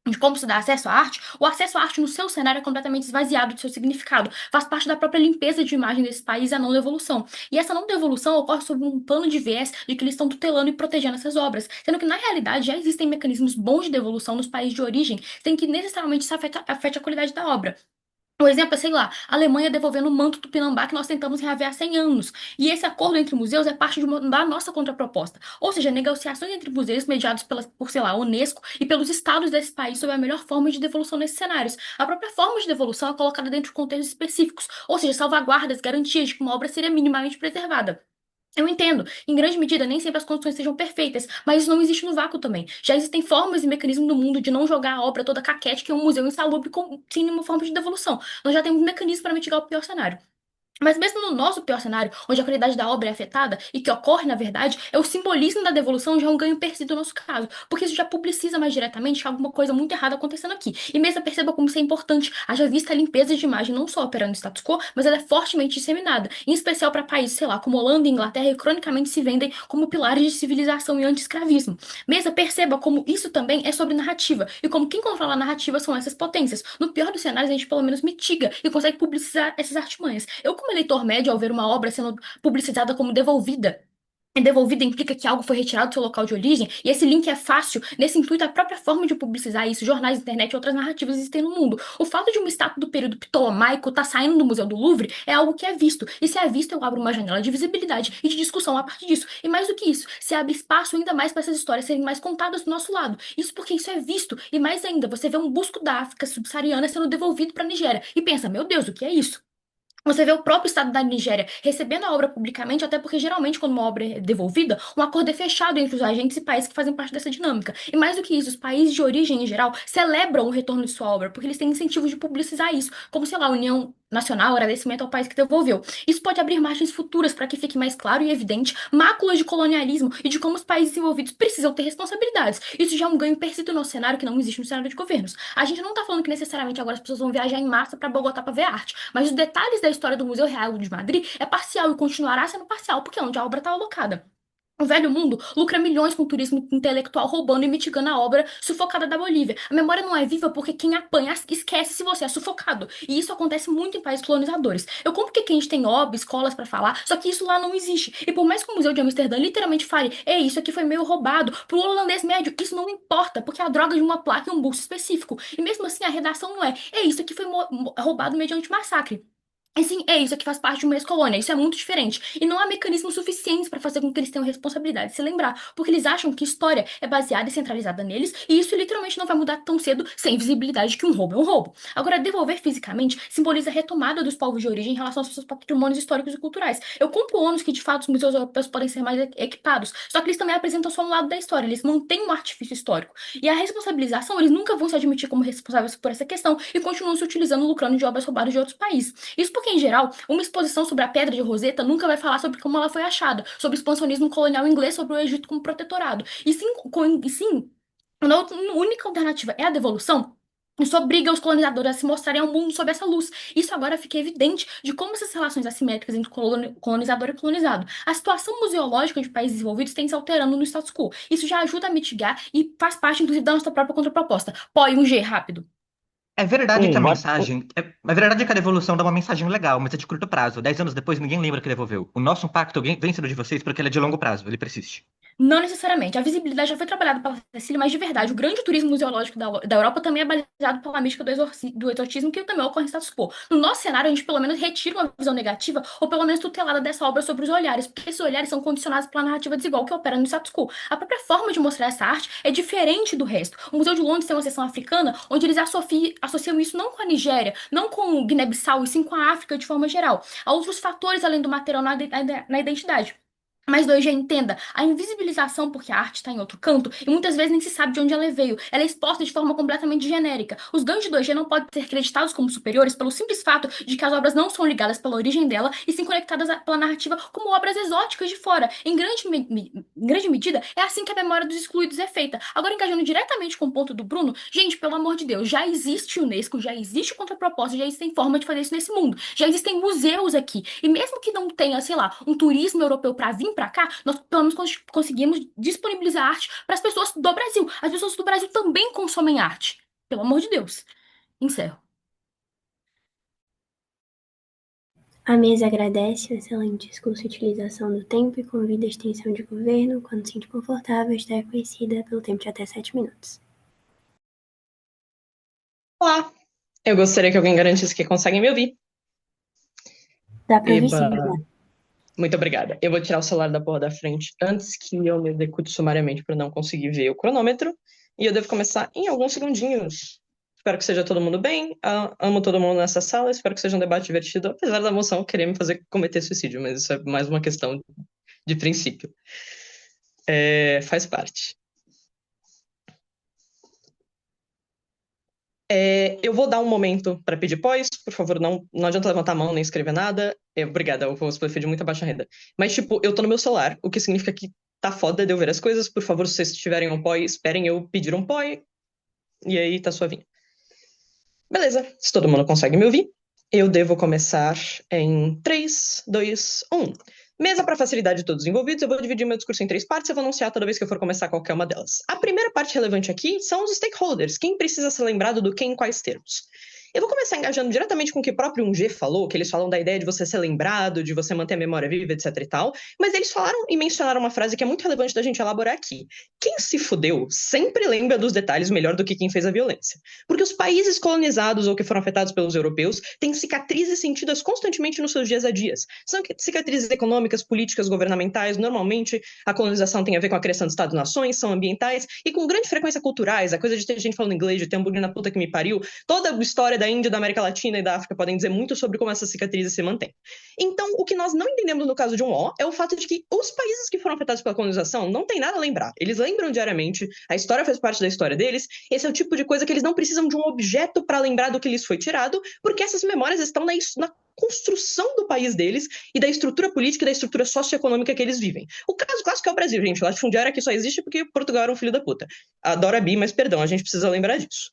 G: de como se dá acesso à arte, o acesso à arte no seu cenário é completamente esvaziado de seu significado. Faz parte da própria limpeza de imagem desse país e a não devolução. E essa não devolução ocorre sob um plano de viés de que eles estão tutelando e protegendo essas obras, sendo que na realidade já existem mecanismos bons de devolução nos países de origem, sem que necessariamente isso afete a qualidade da obra. Um exemplo é, sei lá, a Alemanha devolvendo o manto Tupinambá que nós tentamos reaver há 100 anos. E esse acordo entre museus é parte da nossa contraproposta. Ou seja, negociações entre museus mediados por, sei lá, a Unesco e pelos estados desse país sobre a melhor forma de devolução nesses cenários. A própria forma de devolução é colocada dentro de contextos específicos, ou seja, salvaguardas, garantias de que uma obra seria minimamente preservada. Eu entendo, em grande medida, nem sempre as condições sejam perfeitas, mas isso não existe no vácuo também. Já existem formas e mecanismos no mundo de não jogar a obra toda caquética em um museu insalubre sem nenhuma forma de devolução. Nós já temos mecanismos para mitigar o pior cenário. Mas mesmo no nosso pior cenário, onde a qualidade da obra é afetada, e que ocorre, na verdade, é o simbolismo da devolução já um ganho per si do nosso caso, porque isso já publiciza mais diretamente que há alguma coisa muito errada acontecendo aqui. E mesmo perceba como isso é importante, haja vista a limpeza de imagem não só operando no status quo, mas ela é fortemente disseminada, em especial para países, sei lá, como Holanda e Inglaterra, que cronicamente se vendem como pilares de civilização e anti-escravismo. Mesmo perceba como isso também é sobre narrativa, e como quem controla a narrativa são essas potências. No pior dos cenários, a gente pelo menos mitiga e consegue publicizar essas artimanhas. Eu, como eleitor médio, ao ver uma obra sendo publicitada como devolvida, e devolvida implica que algo foi retirado do seu local de origem, e esse link é fácil. Nesse intuito, a própria forma de publicizar isso, jornais, internet e outras narrativas existem no mundo. O fato de uma estátua do período ptolomaico estar saindo do Museu do Louvre é algo que é visto. E se é visto, eu abro uma janela de visibilidade e de discussão a partir disso. E mais do que isso, se abre espaço ainda mais para essas histórias serem mais contadas do nosso lado. Isso porque isso é visto. E mais ainda, você vê um busco da África subsaariana sendo devolvido para a Nigéria. E pensa, meu Deus, o que é isso? Você vê o próprio Estado da Nigéria recebendo a obra publicamente, até porque geralmente quando uma obra é devolvida, um acordo é fechado entre os agentes e países que fazem parte dessa dinâmica. E mais do que isso, os países de origem em geral celebram o retorno de sua obra, porque eles têm incentivos de publicizar isso, como, sei lá, a União Nacional, agradecimento ao país que devolveu. Isso pode abrir margens futuras para que fique mais claro e evidente máculas de colonialismo e de como os países envolvidos precisam ter responsabilidades. Isso já é um ganho persistente no cenário que não existe no cenário de governos. A gente não tá falando que necessariamente agora as pessoas vão viajar em massa para Bogotá para ver arte, mas os detalhes da história do Museu Real de Madrid é parcial e continuará sendo parcial, porque é onde a obra está alocada. O velho mundo lucra milhões com o turismo intelectual roubando e mitigando a obra sufocada da Bolívia. A memória não é viva porque quem apanha esquece se você é sufocado. E isso acontece muito em países colonizadores. Eu compro que aqui a gente tem obras, escolas pra falar, só que isso lá não existe. E por mais que o Museu de Amsterdã literalmente fale, isso aqui foi meio roubado, pro holandês médio isso não importa, porque é a droga de uma placa e um bolso específico. E mesmo assim a redação não isso aqui foi roubado mediante massacre. E sim, isso aqui faz parte de uma ex-colônia. Isso é muito diferente. E não há mecanismos suficientes para fazer com que eles tenham responsabilidade de se lembrar. Porque eles acham que história é baseada e centralizada neles, e isso literalmente não vai mudar tão cedo, sem visibilidade de que um roubo é um roubo. Agora, devolver fisicamente simboliza a retomada dos povos de origem em relação aos seus patrimônios históricos e culturais. Eu compro o ônus que, de fato, os museus europeus podem ser mais equipados. Só que eles também apresentam só um lado da história. Eles mantêm um artifício histórico. E a responsabilização, eles nunca vão se admitir como responsáveis por essa questão e continuam se utilizando, lucrando de obras roubadas de outros países. Isso porque, em geral, uma exposição sobre a Pedra de Roseta nunca vai falar sobre como ela foi achada, sobre o expansionismo colonial inglês sobre o Egito como protetorado. E sim, a única alternativa é a devolução. Isso obriga os colonizadores a se mostrarem ao mundo sob essa luz. Isso agora fica evidente de como essas relações assimétricas entre colonizador e colonizado. A situação museológica de países desenvolvidos tem se alterando no status quo. Isso já ajuda a mitigar e faz parte, inclusive, da nossa própria contraproposta. Põe um G rápido.
F: É verdade que a
B: Mar...
F: mensagem. É verdade que a devolução dá uma mensagem legal, mas é de curto prazo. 10 anos depois, ninguém lembra que devolveu. O nosso impacto vem sendo de vocês porque ele é de longo prazo, ele persiste.
G: Não necessariamente. A visibilidade já foi trabalhada pela Cecília, mas de verdade, o grande turismo museológico da Europa também é balizado pela mística do exotismo, que também ocorre em status quo. No nosso cenário, a gente pelo menos retira uma visão negativa, ou pelo menos tutelada dessa obra sobre os olhares, porque esses olhares são condicionados pela narrativa desigual que opera no status quo. A própria forma de mostrar essa arte é diferente do resto. O Museu de Londres tem uma seção africana, onde eles associam isso não com a Nigéria, não com o Guiné-Bissau, e sim com a África de forma geral. Há outros fatores além do material na identidade. Mas dois, já entenda, a invisibilização, porque a arte está em outro canto, e muitas vezes nem se sabe de onde ela veio, ela é exposta de forma completamente genérica. Os ganhos de 2G não podem ser creditados como superiores pelo simples fato de que as obras não são ligadas pela origem dela e sim conectadas pela narrativa como obras exóticas de fora. Em grande medida, é assim que a memória dos excluídos é feita. Agora, engajando diretamente com o ponto do Bruno, gente, pelo amor de Deus, já existe Unesco, já existe contraproposta, já existem formas de fazer isso nesse mundo. Já existem museus aqui. E mesmo que não tenha, sei lá, um turismo europeu para vir para cá, nós pelo menos conseguimos disponibilizar arte para as pessoas do Brasil. As pessoas do Brasil também consomem arte. Pelo amor de Deus. Encerro.
A: A mesa agradece o excelente discurso e utilização do tempo e convida a extensão de governo, quando se sente confortável, a estar conhecida pelo tempo de até 7 minutos.
H: Olá, eu gostaria que alguém garantisse que conseguem me ouvir.
A: Dá pra ouvir sim,
H: Eba,
A: né?
H: muito obrigada. Eu vou tirar o celular da porra da frente antes que eu me execute sumariamente para não conseguir ver o cronômetro. E eu devo começar em alguns segundinhos. Espero que seja todo mundo bem. Amo todo mundo nessa sala. Espero que seja um debate divertido, apesar da moção querer me fazer cometer suicídio, mas isso é mais uma questão de princípio. Faz parte. Eu vou dar um momento para pedir pós, por favor, não adianta levantar a mão nem escrever nada. Obrigada, eu vou perfil de muita baixa renda. Mas, tipo, eu tô no meu celular, o que significa que tá foda de eu ver as coisas. Por favor, se vocês tiverem um pós, esperem eu pedir um pós. E aí tá suavinho. Beleza, se todo mundo consegue me ouvir, eu devo começar em 3, 2, 1. Mesa para facilidade de todos os envolvidos, eu vou dividir meu discurso em 3 partes, eu vou anunciar toda vez que eu for começar qualquer uma delas. A primeira parte relevante aqui são os stakeholders, quem precisa ser lembrado do que em quais termos. Eu vou começar engajando diretamente com o que o próprio 1G falou, que eles falam da ideia de você ser lembrado, de você manter a memória viva, etc e tal, mas eles falaram e mencionaram uma frase que é muito relevante da gente elaborar aqui. Quem se fudeu sempre lembra dos detalhes melhor do que quem fez a violência. Porque os países colonizados ou que foram afetados pelos europeus têm cicatrizes sentidas constantemente nos seus dias a dias. São cicatrizes econômicas, políticas, governamentais, normalmente a colonização tem a ver com a criação de Estados-nações, são ambientais e com grande frequência culturais, a coisa de ter gente falando inglês, de ter hambúrguer na puta que me pariu, toda a história da Índia, da América Latina e da África podem dizer muito sobre como essas cicatrizes se mantêm. Então, o que nós não entendemos no caso de 1O é o fato de que os países que foram afetados pela colonização não tem nada a lembrar. Eles lembram diariamente, a história faz parte da história deles, esse é o tipo de coisa que eles não precisam de um objeto para lembrar do que lhes foi tirado, porque essas memórias estão na construção do país deles e da estrutura política e da estrutura socioeconômica que eles vivem. O caso clássico é o Brasil, gente. O latifundiário aqui só existe porque Portugal era um filho da puta. Adoro a Bi, mas perdão, a gente precisa lembrar disso.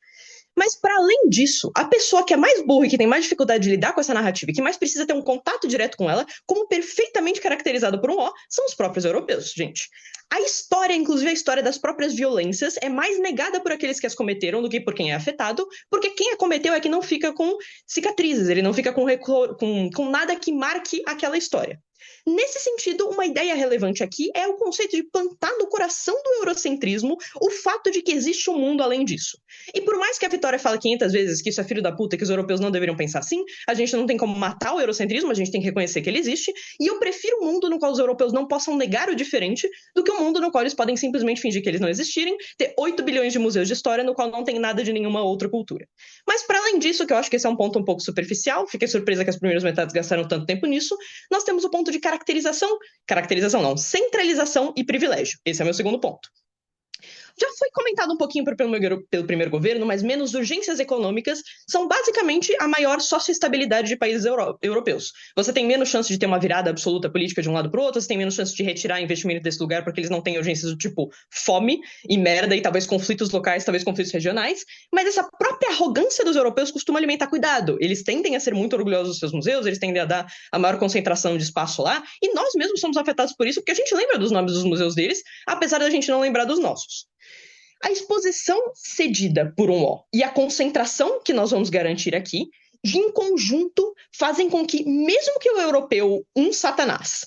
H: Mas, para além disso, a pessoa que é mais burra e que tem mais dificuldade de lidar com essa narrativa e que mais precisa ter um contato direto com ela, como perfeitamente caracterizado por 1O, são os próprios europeus, gente. A história, inclusive a história das próprias violências, é mais negada por aqueles que as cometeram do que por quem é afetado, porque quem a cometeu é que não fica com cicatrizes, ele não fica com nada que marque aquela história. Nesse sentido, uma ideia relevante aqui é o conceito de plantar no coração do eurocentrismo o fato de que existe um mundo além disso. E por mais que a Vitória fale 500 vezes que isso é filho da puta e que os europeus não deveriam pensar assim, a gente não tem como matar o eurocentrismo, a gente tem que reconhecer que ele existe, e eu prefiro um mundo no qual os europeus não possam negar o diferente do que um mundo no qual eles podem simplesmente fingir que eles não existirem, ter 8 bilhões de museus de história no qual não tem nada de nenhuma outra cultura. Mas para além disso, que eu acho que esse é um ponto um pouco superficial, fiquei surpresa que as primeiras metades gastaram tanto tempo nisso, nós temos o ponto de centralização e privilégio. Esse é o meu segundo ponto. Já foi comentado um pouquinho pelo primeiro governo, mas menos urgências econômicas são basicamente a maior socioestabilidade de países europeus. Você tem menos chance de ter uma virada absoluta política de um lado para o outro, você tem menos chance de retirar investimento desse lugar porque eles não têm urgências do tipo fome e merda e talvez conflitos locais, talvez conflitos regionais, mas essa própria arrogância dos europeus costuma alimentar cuidado. Eles tendem a ser muito orgulhosos dos seus museus, eles tendem a dar a maior concentração de espaço lá, e nós mesmos somos afetados por isso porque a gente lembra dos nomes dos museus deles, apesar da gente não lembrar dos nossos. A exposição cedida por um O e a concentração que nós vamos garantir aqui, em conjunto, fazem com que, mesmo que o europeu, um satanás,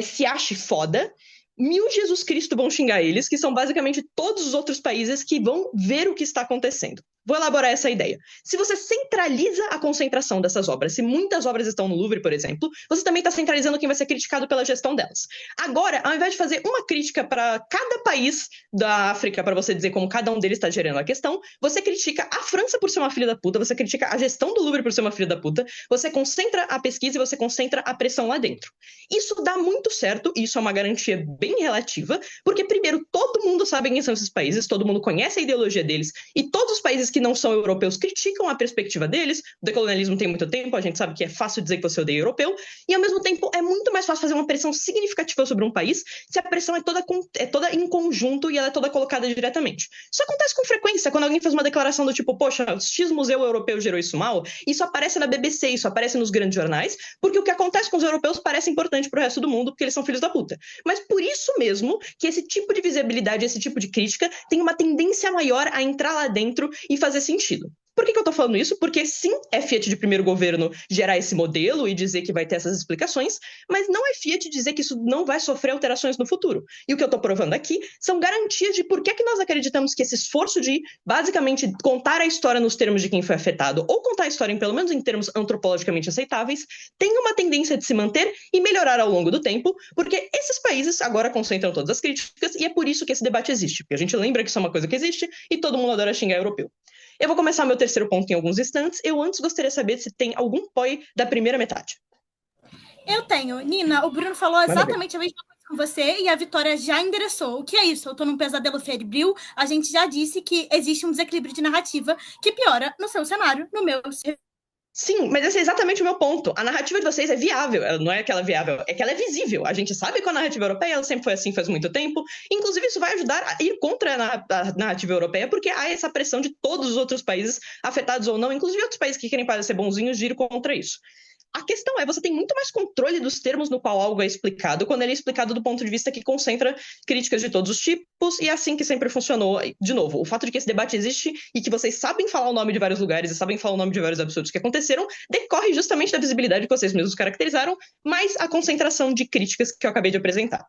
H: se ache foda, mil Jesus Cristo vão xingar eles, que são basicamente todos os outros países que vão ver o que está acontecendo. Vou elaborar essa ideia. Se você centraliza a concentração dessas obras, se muitas obras estão no Louvre, por exemplo, você também está centralizando quem vai ser criticado pela gestão delas. Agora, ao invés de fazer uma crítica para cada país da África, para você dizer como cada um deles está gerando a questão, você critica a França por ser uma filha da puta, você critica a gestão do Louvre por ser uma filha da puta, você concentra a pesquisa e você concentra a pressão lá dentro. Isso dá muito certo, e isso é uma garantia bem relativa, porque, primeiro, todo mundo sabe quem são esses países, todo mundo conhece a ideologia deles, e todos os países que não são europeus criticam a perspectiva deles. O decolonialismo tem muito tempo, a gente sabe que é fácil dizer que você odeia europeu, e ao mesmo tempo é muito mais fácil fazer uma pressão significativa sobre um país se a pressão é toda em conjunto e ela é toda colocada diretamente. Isso acontece com frequência, quando alguém faz uma declaração do tipo, poxa, o X museu europeu gerou isso mal, isso aparece na BBC, isso aparece nos grandes jornais, porque o que acontece com os europeus parece importante pro resto do mundo, porque eles são filhos da puta. Mas por isso mesmo que esse tipo de visibilidade, esse tipo de crítica tem uma tendência maior a entrar lá dentro e fazer sentido. Por que eu tô falando isso? Porque sim, é Fiat de primeiro governo gerar esse modelo e dizer que vai ter essas explicações, mas não é Fiat dizer que isso não vai sofrer alterações no futuro. E o que eu tô provando aqui são garantias de por que nós acreditamos que esse esforço de, basicamente, contar a história nos termos de quem foi afetado, ou contar a história, pelo menos em termos antropologicamente aceitáveis, tem uma tendência de se manter e melhorar ao longo do tempo, porque esses países agora concentram todas as críticas e é por isso que esse debate existe, porque a gente lembra que isso é uma coisa que existe e todo mundo adora xingar europeu. Eu vou começar meu terceiro ponto em alguns instantes. Eu antes gostaria de saber se tem algum POI da primeira metade.
D: Eu tenho. Nina, o Bruno falou exatamente a mesma coisa com você e a Vitória já endereçou. O que é isso? Eu tô num pesadelo febril. A gente já disse que existe um desequilíbrio de narrativa que piora no seu cenário, no meu.
H: Sim, mas esse é exatamente o meu ponto. A narrativa de vocês é viável, ela não é que ela é viável, é que ela é visível. A gente sabe que a narrativa europeia ela sempre foi assim faz muito tempo. Inclusive, isso vai ajudar a ir contra a narrativa europeia, porque há essa pressão de todos os outros países, afetados ou não, inclusive outros países que querem parecer bonzinhos, de ir contra isso. A questão é, você tem muito mais controle dos termos no qual algo é explicado, quando ele é explicado do ponto de vista que concentra críticas de todos os tipos, e é assim que sempre funcionou. De novo, o fato de que esse debate existe e que vocês sabem falar o nome de vários lugares e sabem falar o nome de vários absurdos que aconteceram, decorre justamente da visibilidade que vocês mesmos caracterizaram, mais a concentração de críticas que eu acabei de apresentar.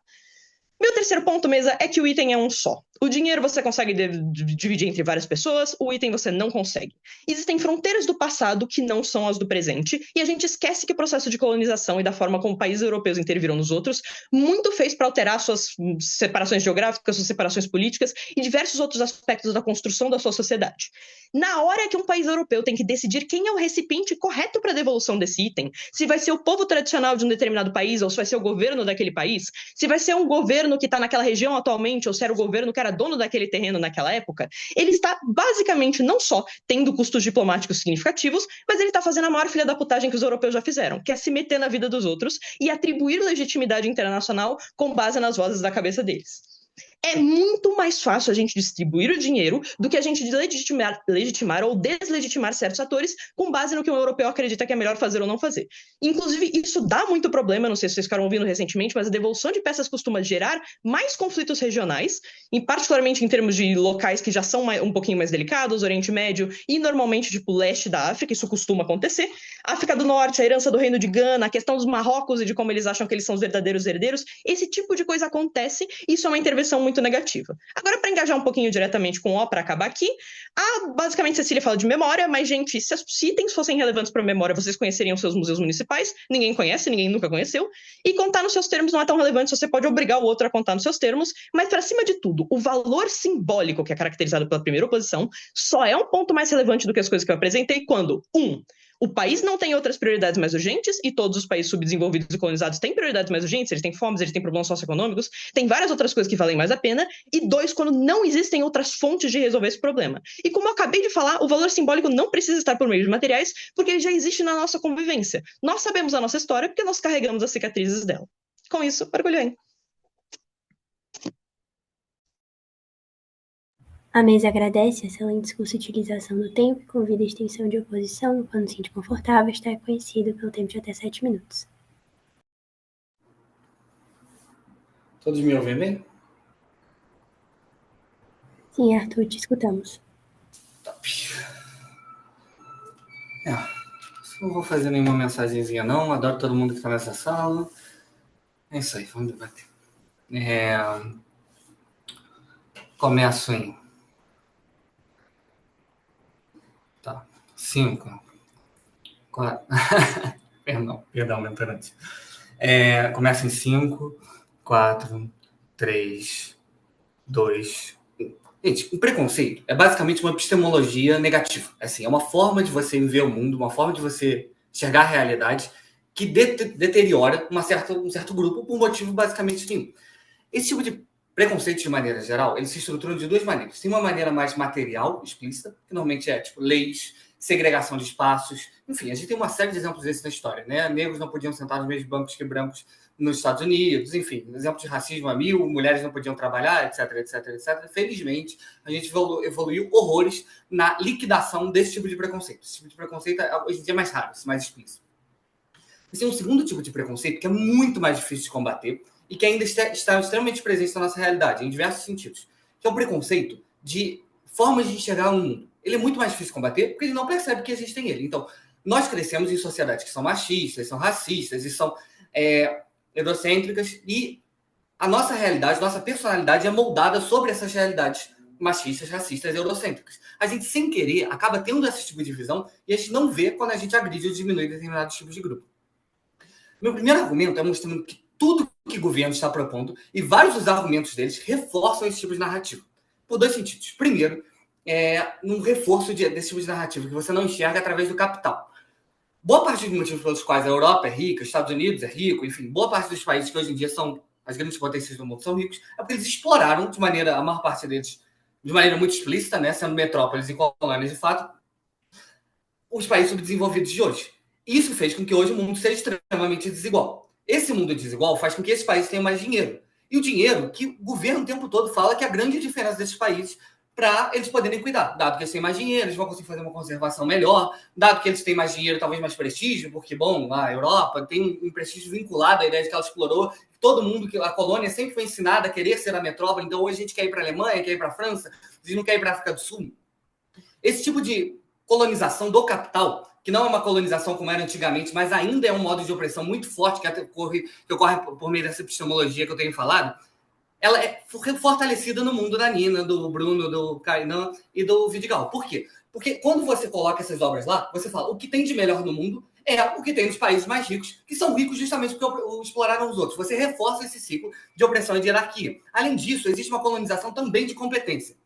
H: Meu terceiro ponto, mesa, é que o item é um só. O dinheiro você consegue dividir entre várias pessoas, o item você não consegue. Existem fronteiras do passado que não são as do presente, e a gente esquece que o processo de colonização e da forma como países europeus interviram nos outros muito fez para alterar suas separações geográficas, suas separações políticas e diversos outros aspectos da construção da sua sociedade. Na hora que um país europeu tem que decidir quem é o recipiente correto para a devolução desse item, se vai ser o povo tradicional de um determinado país ou se vai ser o governo daquele país, se vai ser um governo que está naquela região atualmente ou se era o governo que era dono daquele terreno naquela época, ele está basicamente não só tendo custos diplomáticos significativos, mas ele está fazendo a maior filha da putagem que os europeus já fizeram, que é se meter na vida dos outros e atribuir legitimidade internacional com base nas vozes da cabeça deles. É muito mais fácil a gente distribuir o dinheiro do que a gente legitimar ou deslegitimar certos atores com base no que um europeu acredita que é melhor fazer ou não fazer. Inclusive, isso dá muito problema, não sei se vocês ficaram ouvindo recentemente, mas a devolução de peças costuma gerar mais conflitos regionais, particularmente em termos de locais que já são um pouquinho mais delicados, Oriente Médio e normalmente tipo leste da África, isso costuma acontecer. África do Norte, a herança do Reino de Gana, a questão dos Marrocos e de como eles acham que eles são os verdadeiros herdeiros, esse tipo de coisa acontece e isso é uma intervenção muito negativa. Agora, para engajar um pouquinho diretamente com o para acabar aqui, basicamente Cecília fala de memória, mas, gente, se os itens fossem relevantes para memória, vocês conheceriam seus museus municipais, ninguém conhece, ninguém nunca conheceu, e contar nos seus termos não é tão relevante, você pode obrigar o outro a contar nos seus termos, mas, para cima de tudo, o valor simbólico que é caracterizado pela primeira oposição só é um ponto mais relevante do que as coisas que eu apresentei quando, o país não tem outras prioridades mais urgentes, e todos os países subdesenvolvidos e colonizados têm prioridades mais urgentes, eles têm fomes, eles têm problemas socioeconômicos, tem várias outras coisas que valem mais a pena, e 2, quando não existem outras fontes de resolver esse problema. E como eu acabei de falar, o valor simbólico não precisa estar por meio de materiais, porque ele já existe na nossa convivência. Nós sabemos a nossa história porque nós carregamos as cicatrizes dela. Com isso, mergulhei.
A: A mesa agradece a excelente discurso e utilização do tempo e convida a extensão de oposição. Quando se sente confortável, está reconhecido pelo tempo de até 7 minutos.
C: Todos me ouvem bem?
A: Sim, Arthur, te escutamos.
C: Não vou fazer nenhuma mensagenzinha, não. Adoro todo mundo que está nessa sala. É isso aí, vamos debater. Começo em... Tá. 5, 4... Perdão, mentorante. Começa em 5, 4, 3, 2, 1. Gente, o preconceito é basicamente uma epistemologia negativa. Assim, é uma forma de você ver o mundo, uma forma de você enxergar a realidade que deteriora um certo grupo por motivo basicamente nenhum. Esse tipo de preconceito, de maneira geral, ele se estrutura de duas maneiras. Tem uma maneira mais material, explícita, que normalmente é tipo leis, segregação de espaços. Enfim, a gente tem uma série de exemplos desses na história, né? Negros não podiam sentar nos mesmos bancos que brancos nos Estados Unidos, enfim, exemplos de racismo a mil, mulheres não podiam trabalhar, etc, etc, etc. Felizmente, a gente evoluiu horrores na liquidação desse tipo de preconceito. Esse tipo de preconceito, hoje em dia, é mais raro, mais explícito. Mas tem um segundo tipo de preconceito que é muito mais difícil de combater e que ainda está extremamente presente na nossa realidade, em diversos sentidos, que é o preconceito de formas de enxergar o mundo. Ele é muito mais difícil de combater porque ele não percebe que existem ele. Então, nós crescemos em sociedades que são machistas, são racistas e são eurocêntricas, e a nossa realidade, nossa personalidade é moldada sobre essas realidades machistas, racistas e eurocêntricas. A gente, sem querer, acaba tendo esse tipo de visão e a gente não vê quando a gente agride ou diminui determinados tipos de grupo. Meu primeiro argumento é mostrando que tudo que o governo está propondo e vários dos argumentos deles reforçam esse tipo de narrativa. Por dois sentidos. Primeiro, num reforço desse tipo de narrativa que você não enxerga através do capital. Boa parte dos motivos pelos quais a Europa é rica, os Estados Unidos é rico, enfim, boa parte dos países que hoje em dia são as grandes potências do mundo são ricos, é porque eles exploraram a maior parte deles, de maneira muito explícita, né, sendo metrópoles e colônias de fato, os países subdesenvolvidos de hoje. Isso fez com que hoje o mundo seja extremamente desigual. Esse mundo desigual faz com que esses países tenham mais dinheiro. E o dinheiro que o governo o tempo todo fala que é a grande diferença desses países para eles poderem cuidar. Dado que eles têm mais dinheiro, eles vão conseguir fazer uma conservação melhor. Dado que eles têm mais dinheiro, talvez mais prestígio, porque, bom, a Europa tem um prestígio vinculado à ideia de que ela explorou. Todo mundo, a colônia sempre foi ensinada a querer ser a metrópole. Então, hoje a gente quer ir para a Alemanha, quer ir para a França, a gente não quer ir para a África do Sul. Esse tipo de colonização do capital, que não é uma colonização como era antigamente, mas ainda é um modo de opressão muito forte que ocorre por meio dessa epistemologia que eu tenho falado, ela é fortalecida no mundo da Nina, do Bruno, do Kainan e do Vidigal. Por quê? Porque quando você coloca essas obras lá, você fala o que tem de melhor no mundo é o que tem nos países mais ricos, que são ricos justamente porque exploraram os outros. Você reforça esse ciclo de opressão e de hierarquia. Além disso, existe uma colonização também de competência.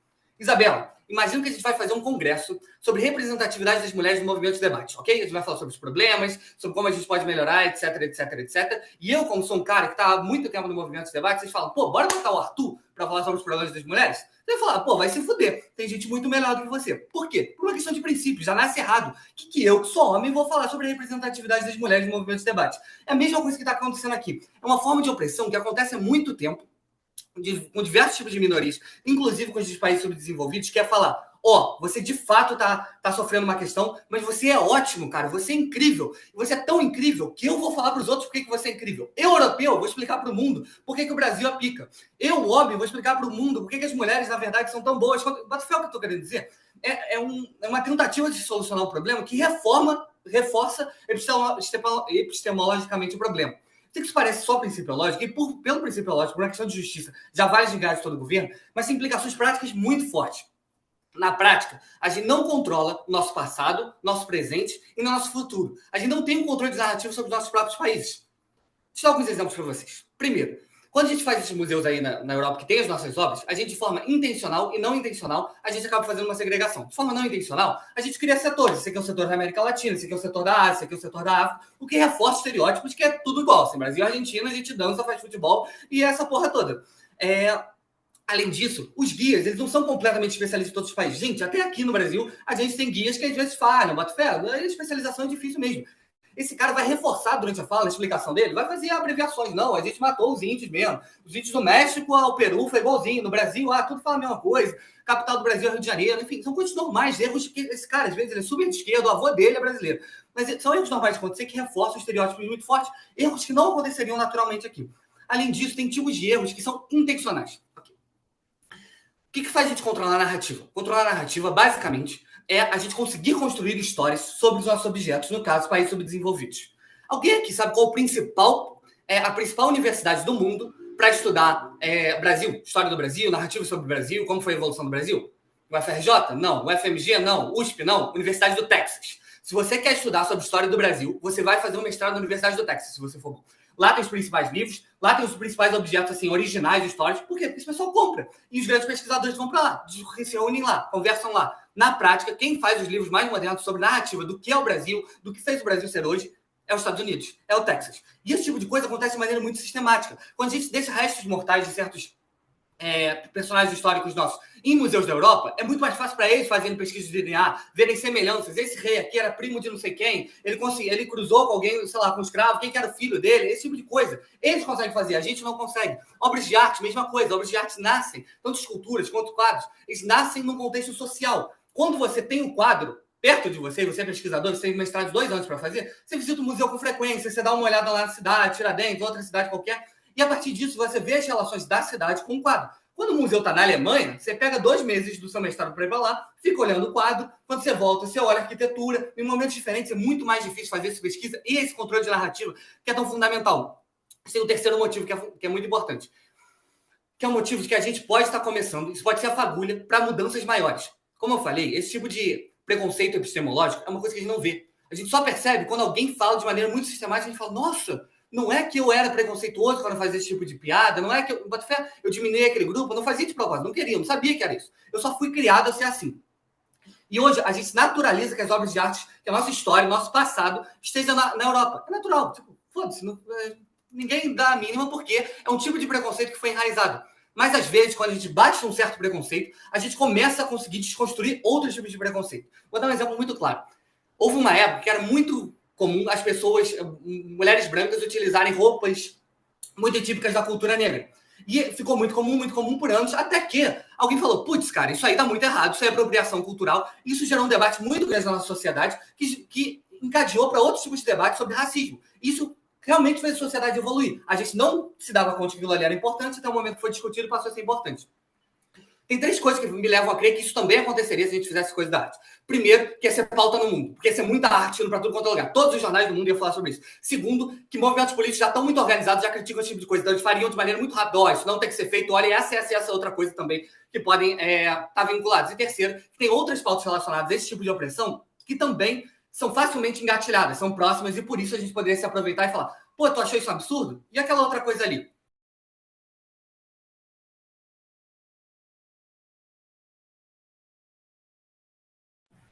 C: Isabela, imagina que a gente vai fazer um congresso sobre representatividade das mulheres no movimento de debate, ok? A gente vai falar sobre os problemas, sobre como a gente pode melhorar, etc, etc, etc. E eu, como sou um cara que está há muito tempo no movimento de debate, vocês falam, pô, bora botar o Arthur para falar sobre os problemas das mulheres? Você vai falar, pô, vai se fuder. Tem gente muito melhor do que você. Por quê? Por uma questão de princípio, já nasce errado. Que eu, que sou homem, vou falar sobre a representatividade das mulheres no movimento de debate. É a mesma coisa que está acontecendo aqui. É uma forma de opressão que acontece há muito tempo, com diversos tipos de minorias, inclusive com os países subdesenvolvidos, que é falar, você de fato tá sofrendo uma questão, mas você é ótimo, cara, você é incrível. Você é tão incrível que eu vou falar para os outros por que você é incrível. Eu, europeu, vou explicar para o mundo por que o Brasil é pica. Eu, homem, vou explicar para o mundo por que as mulheres, na verdade, são tão boas. Bota fé o que eu estou querendo dizer. É uma tentativa de solucionar o problema que reforça epistemologicamente o problema. Isso parece só princípio lógico, e pelo princípio lógico, por uma questão de justiça, já vai desligar de todo o governo, mas tem implicações práticas muito fortes. Na prática, a gente não controla o nosso passado, nosso presente e nosso futuro. A gente não tem um controle narrativo sobre os nossos próprios países. Deixa eu dar alguns exemplos para vocês. Primeiro, quando a gente faz esses museus aí na Europa que tem as nossas obras, a gente, de forma intencional e não intencional, a gente acaba fazendo uma segregação. De forma não intencional, a gente cria setores. Esse aqui é o setor da América Latina, esse aqui é o setor da Ásia, esse aqui é o setor da África, o que reforça estereótipos que é tudo igual. Assim, Brasil e Argentina, a gente dança, faz futebol e essa porra toda. Além disso, os guias, eles não são completamente especialistas em todos os países. Gente, até aqui no Brasil, a gente tem guias que às vezes falham, bota fé, a especialização é difícil mesmo. Esse cara vai reforçar durante a fala, na explicação dele, vai fazer abreviações. Não, a gente matou os índios mesmo. Os índios do México ao Peru foi igualzinho. No Brasil, tudo fala a mesma coisa. Capital do Brasil é Rio de Janeiro. Enfim, são coisas normais, erros que esse cara, às vezes, ele é super de esquerda, o avô dele é brasileiro. Mas são erros normais de acontecer que reforçam estereótipos muito fortes, erros que não aconteceriam naturalmente aqui. Além disso, tem tipos de erros que são intencionais. que faz a gente controlar a narrativa? Controlar a narrativa, basicamente, é a gente conseguir construir histórias sobre os nossos objetos, no caso, países subdesenvolvidos. Alguém aqui sabe qual a principal universidade do mundo para estudar Brasil, história do Brasil, narrativa sobre o Brasil, como foi a evolução do Brasil? O FRJ? Não. O FMG? Não. USP? Não. Universidade do Texas. Se você quer estudar sobre história do Brasil, você vai fazer um mestrado na Universidade do Texas, se você for bom. Lá tem os principais livros, lá tem os principais objetos assim, originais, históricos. Por quê? Porque esse pessoal compra. E os grandes pesquisadores vão para lá, se reúnem lá, conversam lá. Na prática, quem faz os livros mais modernos sobre narrativa do que é o Brasil, do que fez o Brasil ser hoje, é os Estados Unidos, é o Texas. E esse tipo de coisa acontece de maneira muito sistemática. Quando a gente deixa restos mortais de certos personagens históricos nossos em museus da Europa, é muito mais fácil para eles fazerem pesquisa de DNA, verem semelhanças. Esse rei aqui era primo de não sei quem, ele cruzou com alguém, sei lá, com um escravo, quem que era o filho dele, esse tipo de coisa. Eles conseguem fazer, a gente não consegue. Obras de arte, mesma coisa. Obras de arte nascem, tanto esculturas quanto quadros, eles nascem num contexto social. Quando você tem um quadro perto de você é pesquisador, você tem mestrado de 2 anos para fazer, você visita o museu com frequência, você dá uma olhada lá na cidade, Tiradentes, outra cidade qualquer, e a partir disso você vê as relações da cidade com o quadro. Quando o museu está na Alemanha, você pega 2 meses do seu mestrado para ir para lá, fica olhando o quadro, quando você volta, você olha a arquitetura, em momentos diferentes é muito mais difícil fazer essa pesquisa e esse controle de narrativa que é tão fundamental. Tem o terceiro motivo que é muito importante, que é o motivo de que a gente pode estar começando, isso pode ser a fagulha para mudanças maiores. Como eu falei, esse tipo de preconceito epistemológico é uma coisa que a gente não vê. A gente só percebe quando alguém fala de maneira muito sistemática, a gente fala, nossa, não é que eu era preconceituoso quando eu fazia esse tipo de piada, não é que eu diminuí aquele grupo, eu não fazia de propósito, não queria, não sabia que era isso. Eu só fui criado a ser assim. E hoje a gente naturaliza que as obras de arte, que a nossa história, o nosso passado, esteja na Europa. É natural, tipo, foda-se, ninguém dá a mínima porque é um tipo de preconceito que foi enraizado. Mas, às vezes, quando a gente bate num certo preconceito, a gente começa a conseguir desconstruir outros tipos de preconceito. Vou dar um exemplo muito claro. Houve uma época que era muito comum as pessoas, mulheres brancas, utilizarem roupas muito típicas da cultura negra. E ficou muito comum por anos, até que alguém falou, putz, cara, isso aí tá muito errado, isso é apropriação cultural. Isso gerou um debate muito grande na nossa sociedade, que encadeou para outros tipos de debate sobre racismo. Isso realmente fez a sociedade evoluir. A gente não se dava conta que aquilo ali era importante, até o momento que foi discutido passou a ser importante. Tem 3 coisas que me levam a crer que isso também aconteceria se a gente fizesse coisa da arte. Primeiro, que ia ser pauta no mundo, porque ia ser muita arte indo para tudo quanto é lugar. Todos os jornais do mundo iam falar sobre isso. Segundo, que movimentos políticos já estão muito organizados, já criticam esse tipo de coisa, então eles fariam de maneira muito rápida. Ó, isso não tem que ser feito, olha, essa outra coisa também, que podem estar vinculados. E terceiro, que tem outras pautas relacionadas a esse tipo de opressão que também são facilmente engatilhadas, são próximas, e por isso a gente poderia se aproveitar e falar, pô, tu achou isso um absurdo? E aquela outra coisa ali?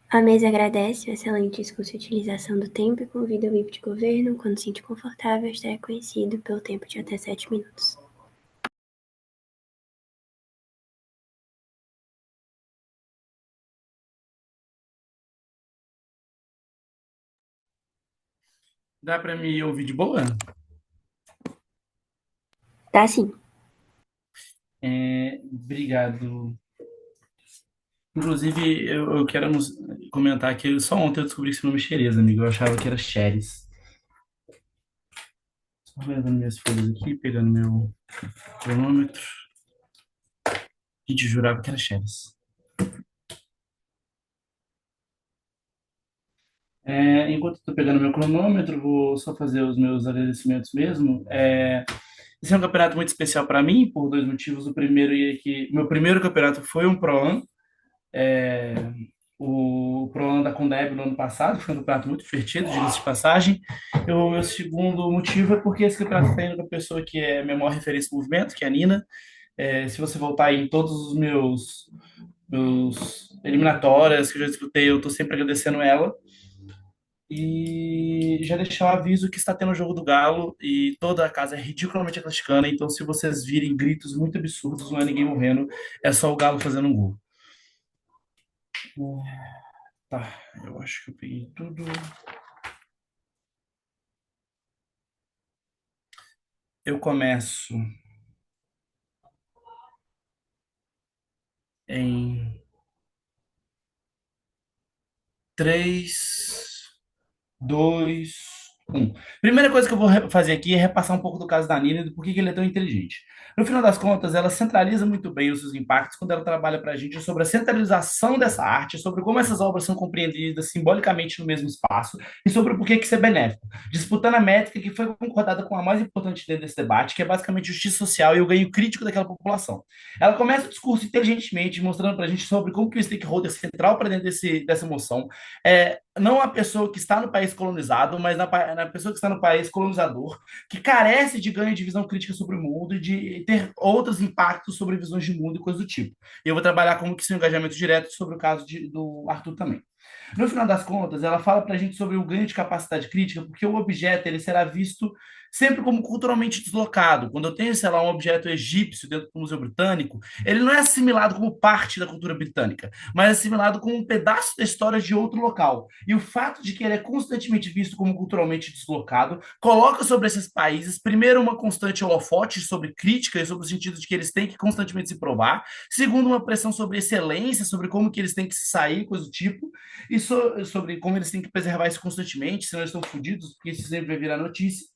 A: A mesa agradece a excelente discurso e utilização do tempo e convida o VIP de governo, quando se sente confortável, a estar reconhecido pelo tempo de até 7 minutos.
E: Dá para me ouvir de boa?
A: Tá sim.
E: Obrigado. Inclusive, eu quero comentar que só ontem eu descobri que seu nome é Xerez, amigo. Eu achava que era Xeres. Só vendo minhas folhas aqui, pegando meu cronômetro. A gente jurava que era Xeres. Enquanto eu tô pegando meu cronômetro, vou só fazer os meus agradecimentos mesmo. Esse é um campeonato muito especial para mim, por 2 motivos. O primeiro é que meu primeiro campeonato foi um Pro-Am. É, o Pro-Am da Condeb no ano passado, foi um campeonato muito divertido, diga-se de passagem. O meu segundo motivo é porque esse campeonato está indo com a pessoa que é a minha maior referência no movimento, que é a Nina. Se você voltar aí em todos os meus eliminatórias que eu já disputei, eu estou sempre agradecendo ela. E já deixar o aviso que está tendo o jogo do Galo e toda a casa é ridiculamente atleticana, então se vocês virem gritos muito absurdos, não é ninguém morrendo, é só o Galo fazendo um gol. Tá, eu acho que eu peguei tudo. Eu começo em 3, 2, Primeira coisa que eu vou fazer aqui é repassar um pouco do caso da Nina e do porquê que ele é tão inteligente. No final das contas, ela centraliza muito bem os seus impactos quando ela trabalha para a gente sobre a centralização dessa arte, sobre como essas obras são compreendidas simbolicamente no mesmo espaço e sobre o porquê que isso é benéfico, disputando a métrica que foi concordada com a mais importante dentro desse debate, que é basicamente justiça social e o ganho crítico daquela população. Ela começa o discurso inteligentemente, mostrando para a gente sobre como que o stakeholder central para dentro dessa moção é não a pessoa que está no país colonizado, mas na pessoa que está no país colonizador, que carece de ganho de visão crítica sobre o mundo e de ter outros impactos sobre visões de mundo e coisas do tipo. E eu vou trabalhar como que seu engajamento direto sobre o caso do Arthur também. No final das contas, ela fala para a gente sobre o ganho de capacidade crítica, porque o objeto ele será visto sempre como culturalmente deslocado. Quando eu tenho, sei lá, um objeto egípcio dentro do Museu Britânico, ele não é assimilado como parte da cultura britânica, mas é assimilado como um pedaço da história de outro local. E o fato de que ele é constantemente visto como culturalmente deslocado coloca sobre esses países, primeiro, uma constante holofote sobre crítica e sobre o sentido de que eles têm que constantemente se provar, segundo, uma pressão sobre excelência, sobre como que eles têm que se sair, coisa do tipo, e sobre como eles têm que preservar isso constantemente, senão eles estão fodidos, porque isso sempre vai virar notícia,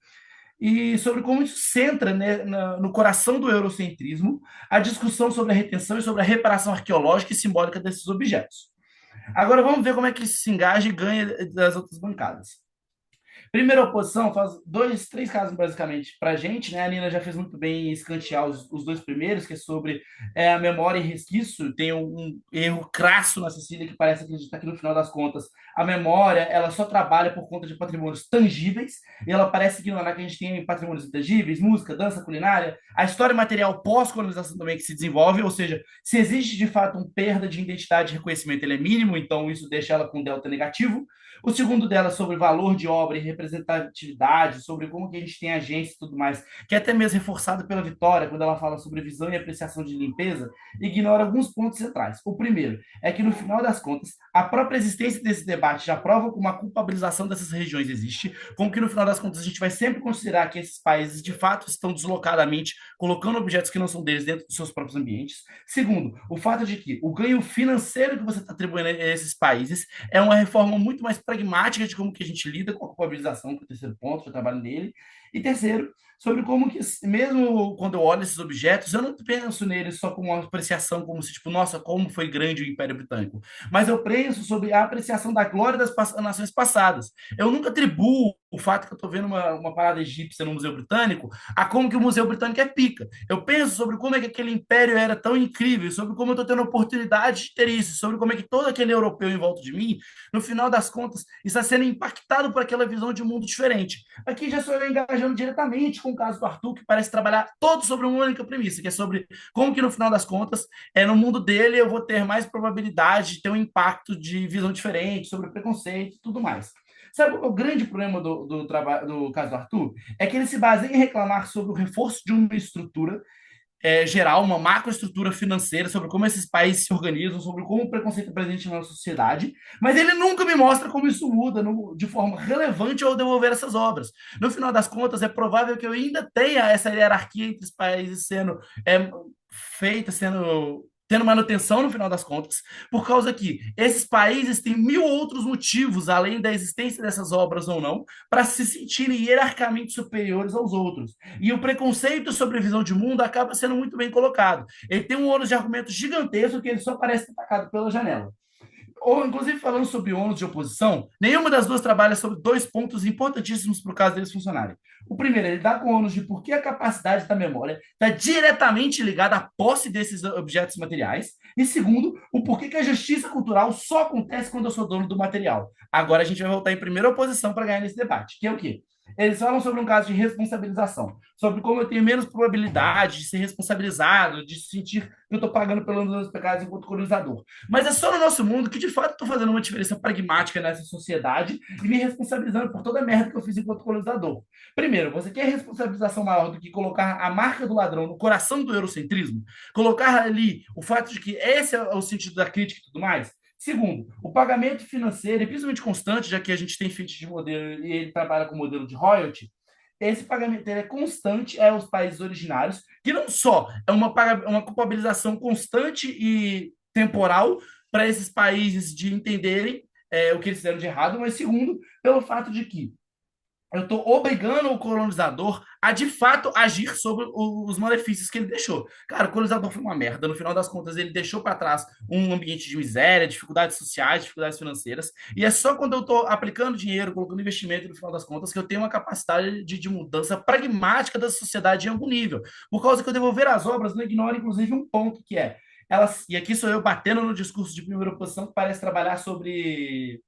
E: e sobre como isso centra, né, no coração do eurocentrismo a discussão sobre a retenção e sobre a reparação arqueológica e simbólica desses objetos. Agora vamos ver como é que isso se engaja e ganha das outras bancadas. Primeira oposição faz três casos basicamente para a gente, né? A Nina já fez muito bem escantear os dois primeiros, que é sobre a memória e resquício. Tem um erro crasso na Cecília que parece acreditar que no final das contas a memória ela só trabalha por conta de patrimônios tangíveis e ela parece ignorar que a gente tem patrimônios intangíveis, música, dança, culinária, a história material pós-colonização também que se desenvolve, ou seja, se existe de fato uma perda de identidade e reconhecimento, ele é mínimo, então isso deixa ela com delta negativo. O segundo dela sobre valor de obra e representatividade, sobre como que a gente tem agência e tudo mais, que é até mesmo reforçado pela Vitória, quando ela fala sobre visão e apreciação de limpeza, ignora alguns pontos centrais. O primeiro é que, no final das contas, a própria existência desse debate já prova como a culpabilização dessas regiões existe, como que, no final das contas, a gente vai sempre considerar que esses países, de fato, estão deslocadamente colocando objetos que não são deles dentro dos seus próprios ambientes. Segundo, o fato de que o ganho financeiro que você está atribuindo a esses países é uma reforma muito mais pragmática de como que a gente lida com a culpabilização, que é o terceiro ponto, eu trabalho nele. E terceiro, sobre como que, mesmo quando eu olho esses objetos, eu não penso neles só com uma apreciação como se, tipo, nossa, como foi grande o Império Britânico, mas eu penso sobre a apreciação da glória das nações passadas. Eu nunca atribuo o fato que eu estou vendo uma parada egípcia no Museu Britânico a como que o Museu Britânico é pica. Eu penso sobre como é que aquele império era tão incrível, sobre como eu estou tendo a oportunidade de ter isso, sobre como é que todo aquele europeu em volta de mim, no final das contas, está sendo impactado por aquela visão de um mundo diferente. Aqui já sou eu engajando diretamente com o caso do Arthur, que parece trabalhar todo sobre uma única premissa, que é sobre como que, no final das contas, no mundo dele eu vou ter mais probabilidade de ter um impacto de visão diferente, sobre preconceito e tudo mais. Sabe o grande problema do caso do Arthur? É que ele se baseia em reclamar sobre o reforço de uma estrutura geral, uma macroestrutura financeira, sobre como esses países se organizam, sobre como o preconceito é presente na nossa sociedade, mas ele nunca me mostra como isso muda de forma relevante ao devolver essas obras. No final das contas, é provável que eu ainda tenha essa hierarquia entre os países sendo feita, tendo manutenção no final das contas, por causa que esses países têm mil outros motivos, além da existência dessas obras ou não, para se sentirem hierarquicamente superiores aos outros. E o preconceito sobre a visão de mundo acaba sendo muito bem colocado. Ele tem um ônus de argumento gigantesco que ele só parece atacado pela janela. Ou, inclusive, falando sobre ônus de oposição, nenhuma das duas trabalha sobre dois pontos importantíssimos para o caso deles funcionarem. O primeiro, ele dá com o ônus de por que a capacidade da memória está diretamente ligada à posse desses objetos materiais. E segundo, o porquê que a justiça cultural só acontece quando eu sou dono do material. Agora a gente vai voltar em primeira oposição para ganhar nesse debate, que é o quê? Eles falam sobre um caso de responsabilização, sobre como eu tenho menos probabilidade de ser responsabilizado, de sentir que eu estou pagando pelos meus pecados enquanto colonizador. Mas é só no nosso mundo que, de fato, estou fazendo uma diferença pragmática nessa sociedade e me responsabilizando por toda a merda que eu fiz enquanto colonizador. Primeiro, você quer responsabilização maior do que colocar a marca do ladrão no coração do eurocentrismo? Colocar ali o fato de que esse é o sentido da crítica e tudo mais? Segundo, o pagamento financeiro, e principalmente constante, já que a gente tem feito de modelo e ele trabalha com modelo de royalty, esse pagamento é constante aos países originários, que não só é uma culpabilização constante e temporal para esses países de entenderem o que eles fizeram de errado, mas segundo, pelo fato de que eu estou obrigando o colonizador a, de fato, agir sobre os malefícios que ele deixou. Cara, o colonizador foi uma merda. No final das contas, ele deixou para trás um ambiente de miséria, dificuldades sociais, dificuldades financeiras. E é só quando eu estou aplicando dinheiro, colocando investimento, no final das contas, que eu tenho uma capacidade de mudança pragmática da sociedade em algum nível. Por causa que eu devolver as obras não ignora, inclusive, um ponto que é... Elas, e aqui sou eu batendo no discurso de primeira oposição que parece trabalhar sobre,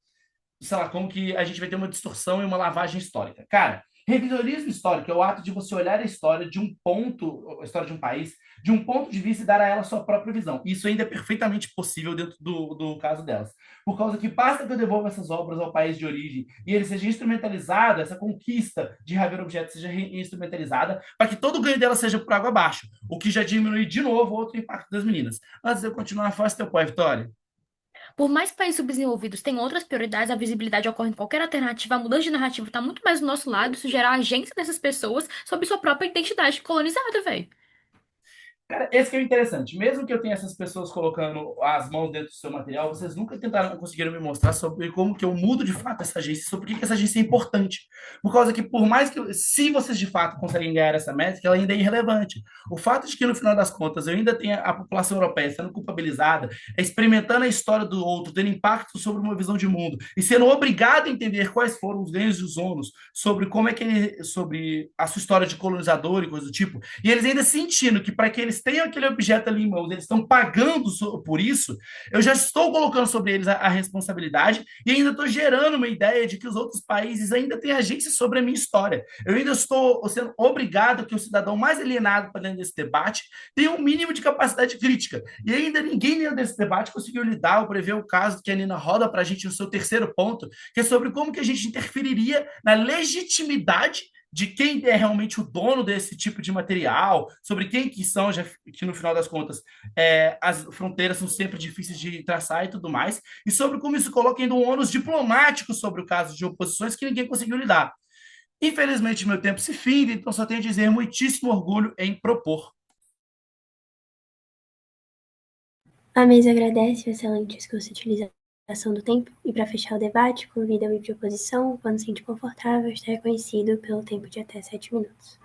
E: sei lá, como que a gente vai ter uma distorção e uma lavagem histórica. Cara, revisionismo histórico é o ato de você olhar a história de um ponto, a história de um país, de um ponto de vista e dar a ela sua própria visão. Isso ainda é perfeitamente possível dentro do caso delas. Por causa que basta que eu devolva essas obras ao país de origem e ele seja instrumentalizado, essa conquista de reaver objetos seja instrumentalizada, para que todo o ganho dela seja por água abaixo, o que já diminui de novo outro impacto das meninas. Antes de eu continuar, faça teu pai, Vitória.
G: Por mais que países subdesenvolvidos tenham outras prioridades, a visibilidade ocorre em qualquer alternativa, a mudança de narrativa está muito mais do nosso lado, isso gera a agência dessas pessoas sobre sua própria identidade colonizada, velho.
E: Cara, esse que é o interessante. Mesmo que eu tenha essas pessoas colocando as mãos dentro do seu material, vocês nunca tentaram, conseguiram me mostrar sobre como que eu mudo de fato essa agência, sobre por que essa agência é importante. Por causa que, por mais que, se vocês de fato conseguem ganhar essa métrica, ela ainda é irrelevante. O fato de que, no final das contas, eu ainda tenha a população europeia sendo culpabilizada, experimentando a história do outro, tendo impacto sobre uma visão de mundo, e sendo obrigado a entender quais foram os ganhos e os ônus sobre como é que ele, sobre a sua história de colonizador e coisa do tipo, e eles ainda sentindo que para que eles tenham aquele objeto ali em mãos, eles estão pagando por isso, eu já estou colocando sobre eles a responsabilidade e ainda estou gerando uma ideia de que os outros países ainda têm agência sobre a minha história. Eu ainda estou sendo obrigado que o cidadão mais alienado para dentro desse debate tenha um mínimo de capacidade crítica. E ainda ninguém dentro desse debate conseguiu lidar ou prever o caso que a Nina roda para a gente no seu terceiro ponto, que é sobre como que a gente interferiria na legitimidade de quem é realmente o dono desse tipo de material, sobre quem que são, já que no final das contas as fronteiras são sempre difíceis de traçar e tudo mais, e sobre como isso coloca ainda um ônus diplomático sobre o caso de oposições que ninguém conseguiu lidar. Infelizmente, meu tempo se finda, então só tenho a dizer muitíssimo orgulho em propor.
A: A mesa agradece o excelente discurso de utilização do tempo e, para fechar o debate, convida o líder de oposição, quando se sentir confortável, estar reconhecido pelo tempo de até 7 minutos.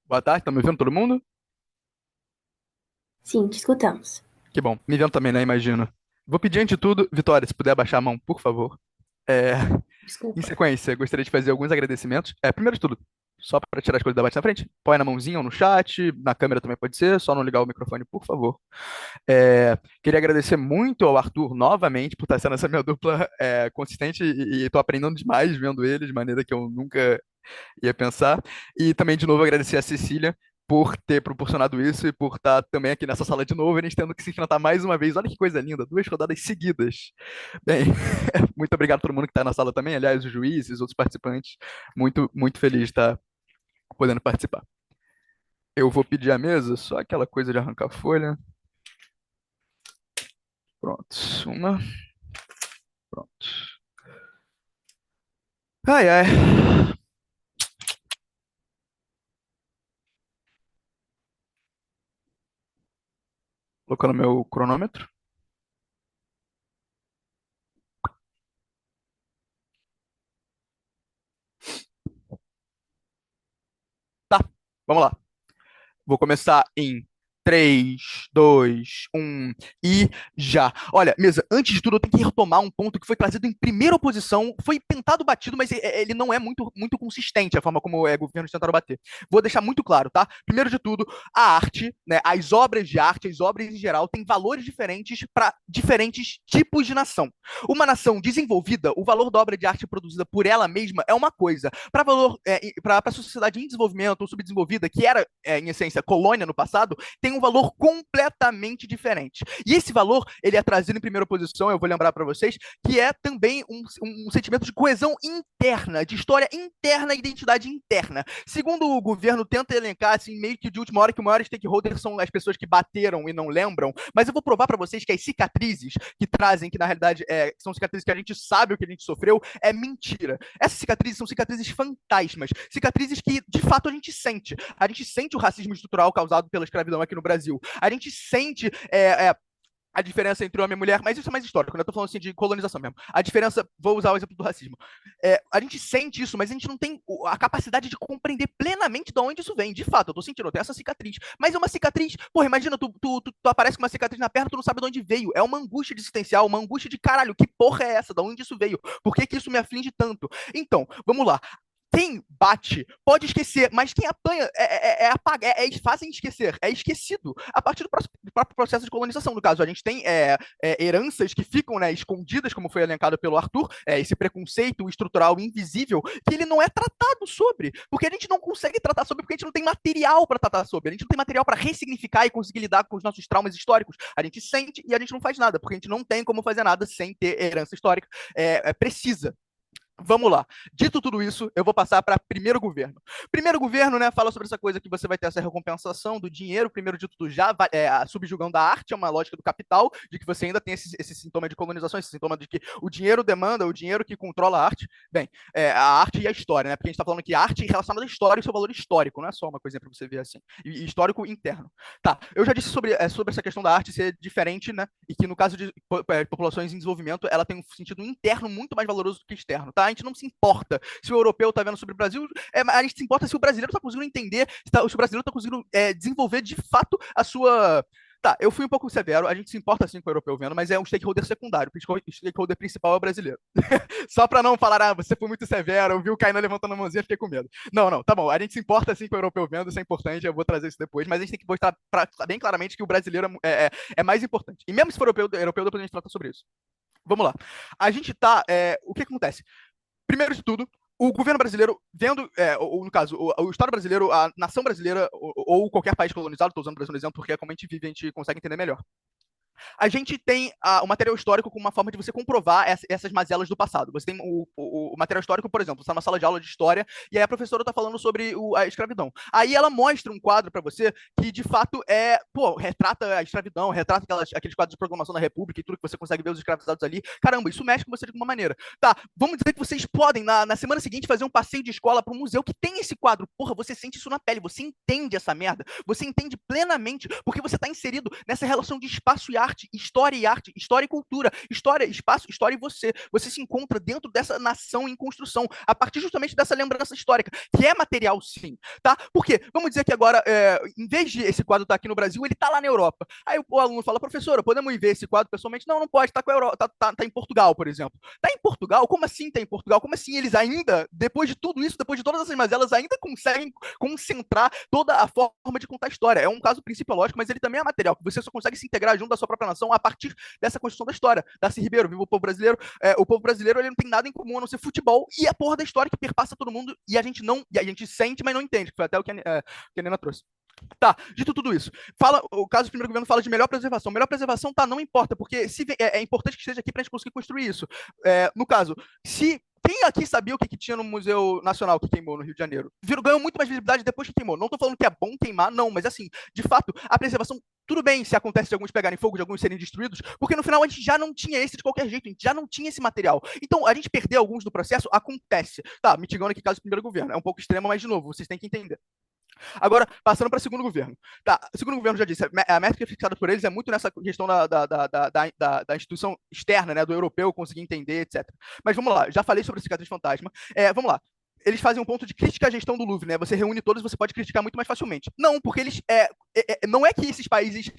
I: Boa tarde, estão me ouvindo todo mundo?
A: Sim, te escutamos.
I: Que bom, me vendo também, né? Imagino. Vou pedir antes de tudo, Vitória, se puder abaixar a mão, por favor.
G: Desculpa.
I: Em sequência, gostaria de fazer alguns agradecimentos. Primeiro de tudo, só para tirar as coisas da bate na frente, põe na mãozinha ou no chat, na câmera também pode ser, só não ligar o microfone, por favor. Queria agradecer muito ao Arthur novamente por estar sendo essa minha dupla consistente e estou aprendendo demais vendo ele de maneira que eu nunca ia pensar. E também, de novo, agradecer a Cecília por ter proporcionado isso e por estar também aqui nessa sala de novo, e a gente tendo que se enfrentar mais uma vez. Olha que coisa linda, 2 rodadas seguidas. Bem, muito obrigado a todo mundo que está na sala também, aliás, os juízes, os outros participantes. Muito, muito feliz de estar podendo participar. Eu vou pedir a mesa, só aquela coisa de arrancar a folha. Pronto, uma. Pronto. Ai, ai. Colocando meu cronômetro. Tá, vamos lá. Vou começar em 3, 2, 1 e já. Olha, mesa, antes de tudo eu tenho que retomar um ponto que foi trazido em primeira oposição, foi tentado batido, mas ele não é muito consistente a forma como governos tentaram bater. Vou deixar muito claro, tá? Primeiro de tudo, a arte, né, as obras de arte, as obras em geral, têm valores diferentes para diferentes tipos de nação. Uma nação desenvolvida, o valor da obra de arte produzida por ela mesma é uma coisa. Para a sociedade em desenvolvimento ou subdesenvolvida, que era, em essência, colônia no passado, tem um valor completamente diferente. E esse valor, ele é trazido em primeira posição, eu vou lembrar para vocês, que é também um sentimento de coesão interna, de história interna e identidade interna. Segundo o governo tenta elencar, assim, meio que de última hora, que o maior stakeholder são as pessoas que bateram e não lembram, mas eu vou provar para vocês que as cicatrizes que trazem, que na realidade são cicatrizes que a gente sabe o que a gente sofreu, é mentira. Essas cicatrizes são cicatrizes fantasmas, cicatrizes que, de fato, a gente sente. A gente sente o racismo estrutural causado pela escravidão aqui no Brasil. A gente sente a diferença entre homem e mulher, mas isso é mais histórico, né? Eu tô falando assim de colonização mesmo. A diferença, vou usar o exemplo do racismo. A gente sente isso, mas a gente não tem a capacidade de compreender plenamente de onde isso vem. De fato, eu tô sentindo, eu tenho essa cicatriz. Mas é uma cicatriz, porra, imagina, tu aparece com uma cicatriz na perna, tu não sabe de onde veio. É uma angústia existencial, uma angústia de caralho, que porra é essa? De onde isso veio? Por que que isso me aflige tanto? Então, vamos lá. Quem bate pode esquecer, mas quem apanha fazem esquecer, é esquecido a partir do próprio processo de colonização. No caso, a gente tem heranças que ficam, né, escondidas, como foi elencado pelo Arthur, esse preconceito estrutural invisível, que ele não é tratado sobre, porque a gente não consegue tratar sobre, porque a gente não tem material para tratar sobre, a gente não tem material para ressignificar e conseguir lidar com os nossos traumas históricos. A gente sente e a gente não faz nada, porque a gente não tem como fazer nada sem ter herança histórica precisa. Vamos lá. Dito tudo isso, eu vou passar para primeiro governo. Primeiro governo, né, fala sobre essa coisa que você vai ter essa recompensação do dinheiro. Primeiro de tudo, já subjugando a arte, é uma lógica do capital, de que você ainda tem esse sintoma de colonização, esse sintoma de que o dinheiro demanda, o dinheiro que controla a arte. Bem, a arte e a história, né? Porque a gente está falando que arte relacionada à história e seu valor histórico, não é só uma coisinha para você ver assim. E histórico interno. Tá, eu já disse sobre essa questão da arte ser diferente, né? E que no caso de populações em desenvolvimento, ela tem um sentido interno muito mais valoroso do que externo, tá? A gente não se importa se o europeu está vendo sobre o Brasil, a gente se importa se o brasileiro está conseguindo entender, se o brasileiro está conseguindo desenvolver de fato a sua... Tá, eu fui um pouco severo, a gente se importa sim com o europeu vendo, mas é um stakeholder secundário, o stakeholder principal é o brasileiro. Só para não falar, você foi muito severo, eu vi o Kainan levantando a mãozinha e fiquei com medo. Não, tá bom, a gente se importa sim com o europeu vendo, isso é importante, eu vou trazer isso depois, mas a gente tem que mostrar bem claramente que o brasileiro é mais importante. E mesmo se for europeu, depois a gente trata sobre isso. Vamos lá. A gente tá... o que acontece? Primeiro de tudo, o governo brasileiro, vendo, no caso, o Estado brasileiro, a nação brasileira, ou qualquer país colonizado, estou usando o Brasil no exemplo porque é como a gente vive, a gente consegue entender melhor. A gente tem o material histórico como uma forma de você comprovar essas mazelas do passado. Você tem o material histórico, por exemplo, você está numa sala de aula de história e aí a professora está falando sobre a escravidão. Aí ela mostra um quadro para você que, de fato, retrata a escravidão, retrata aqueles quadros de proclamação da República e tudo que você consegue ver os escravizados ali. Caramba, isso mexe com você de alguma maneira. Tá, vamos dizer que vocês podem, na semana seguinte, fazer um passeio de escola para um museu que tem esse quadro. Porra, você sente isso na pele, você entende essa merda, você entende plenamente, porque você está inserido nessa relação de espaço e arte, história e cultura, história, espaço, história e você. Você se encontra dentro dessa nação em construção, a partir justamente dessa lembrança histórica, que é material sim, tá? Por quê? Vamos dizer que agora, em vez de esse quadro estar aqui no Brasil, ele está lá na Europa. Aí o aluno fala, professora, podemos ir ver esse quadro pessoalmente? Não pode, está com a Europa, tá em Portugal, por exemplo. Tá em Portugal? Como assim tá em Portugal? Como assim eles ainda, depois de tudo isso, depois de todas essas mazelas, ainda conseguem concentrar toda a forma de contar a história? É um caso principiológico, mas ele também é material, que você só consegue se integrar junto da sua própria nação a partir dessa construção da história. Darcy Ribeiro, viva o povo brasileiro. O povo brasileiro, ele não tem nada em comum a não ser futebol e a porra da história que perpassa todo mundo e a gente sente, mas não entende, que foi até o que a Nena trouxe. Tá, dito tudo isso, o caso do primeiro governo fala de melhor preservação. Melhor preservação, tá, não importa, porque é importante que esteja aqui pra gente conseguir construir isso. No caso, quem aqui sabia o que tinha no Museu Nacional que queimou no Rio de Janeiro? Ganhou muito mais visibilidade depois que queimou. Não tô falando que é bom queimar, não, mas assim, de fato, a preservação, tudo bem se acontece de alguns pegarem fogo, de alguns serem destruídos, porque no final a gente já não tinha esse de qualquer jeito, a gente já não tinha esse material. Então, a gente perder alguns do processo acontece. Tá, mitigando aqui o caso do primeiro governo. É um pouco extremo, mas de novo, vocês têm que entender. Agora, passando para o segundo governo. Tá, o segundo governo já disse, a métrica fixada por eles é muito nessa questão da instituição externa, né, do europeu conseguir entender, etc. Mas vamos lá, já falei sobre a cicatriz fantasma. Vamos lá. Eles fazem um ponto de crítica à gestão do Louvre, né? Você reúne todos, você pode criticar muito mais facilmente. Não, porque eles não é que esses países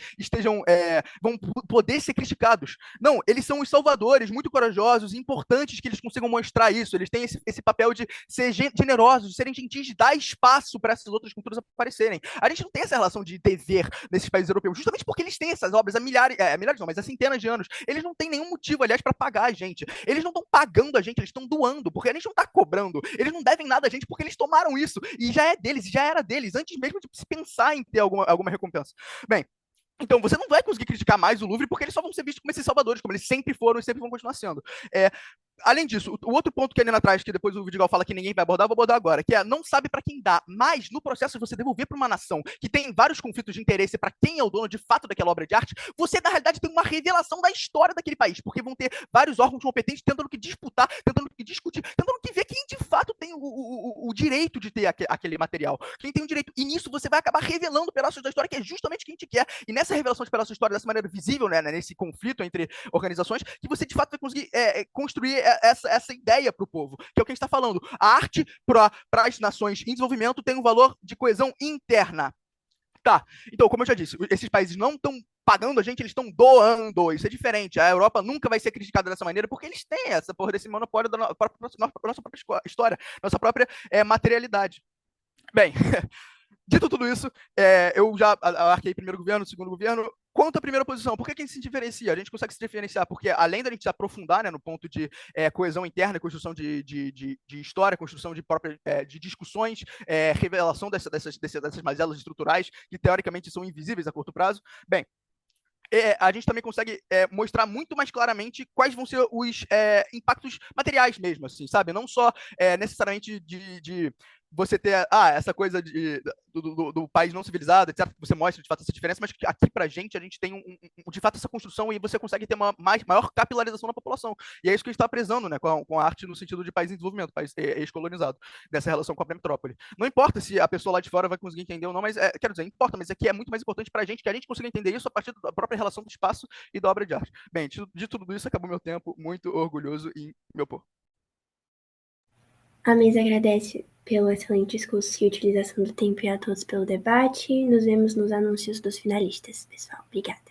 I: vão poder ser criticados. Não, eles são os salvadores, muito corajosos, importantes que eles consigam mostrar isso. Eles têm esse papel de ser generosos, de serem gentis, de dar espaço para essas outras culturas aparecerem. A gente não tem essa relação de dever nesses países europeus, justamente porque eles têm essas obras há milhares não, mas há centenas de anos. Eles não têm nenhum motivo, aliás, para pagar a gente. Eles não estão pagando a gente, eles estão doando, porque a gente não está cobrando. Eles não devem nada a gente porque eles tomaram isso e já é deles, já era deles, antes mesmo de se pensar em ter alguma recompensa. Bem, então você não vai conseguir criticar mais o Louvre porque eles só vão ser vistos como esses salvadores, como eles sempre foram e sempre vão continuar sendo. Além disso, o outro ponto que a Nena traz, que depois o Vidigal fala que ninguém vai abordar, eu vou abordar agora, que não sabe para quem dá, mas no processo de você devolver para uma nação que tem vários conflitos de interesse para quem é o dono de fato daquela obra de arte, você na realidade tem uma revelação da história daquele país, porque vão ter vários órgãos competentes tentando que disputar, tentando que discutir, tentando que ver quem de fato tem tem o direito de ter aquele material, quem tem o direito. E nisso você vai acabar revelando pedaços da história, que é justamente o que a gente quer. E nessa revelação de pedaços da história, dessa maneira visível, né, nesse conflito entre organizações, que você de fato vai conseguir construir essa ideia para o povo, que é o que a gente está falando. A arte para as nações em desenvolvimento tem um valor de coesão interna. Tá, então, como eu já disse, esses países não estão pagando a gente, eles estão doando. Isso é diferente. A Europa nunca vai ser criticada dessa maneira porque eles têm essa porra desse monopólio da nossa própria história, nossa própria materialidade. Bem, dito tudo isso, eu já arquei primeiro governo, segundo governo. Quanto à primeira posição, por que a gente se diferencia? A gente consegue se diferenciar porque, além da gente se aprofundar, né, no ponto de coesão interna, construção de história, construção de discussões, revelação dessas mazelas estruturais que, teoricamente, são invisíveis a curto prazo, bem, a gente também consegue mostrar muito mais claramente quais vão ser os impactos materiais mesmo, assim, sabe? Não só necessariamente de você ter essa coisa do país não civilizado, etc., que você mostra de fato essa diferença, mas que aqui pra gente, a gente tem de fato essa construção e você consegue ter uma maior capilarização da população. E é isso que a gente está prezando, né, com a arte no sentido de país em desenvolvimento, país ex-colonizado, dessa relação com a metrópole. Não importa se a pessoa lá de fora vai conseguir entender ou não, mas quero dizer, importa, mas aqui é muito mais importante pra gente que a gente consiga entender isso a partir da própria relação do espaço e da obra de arte. Bem, de tudo isso, acabou meu tempo, muito orgulhoso em meu pôr.
A: A mesa agradece pelo excelente discurso e utilização do tempo e a todos pelo debate. Nos vemos nos anúncios dos finalistas, pessoal. Obrigada.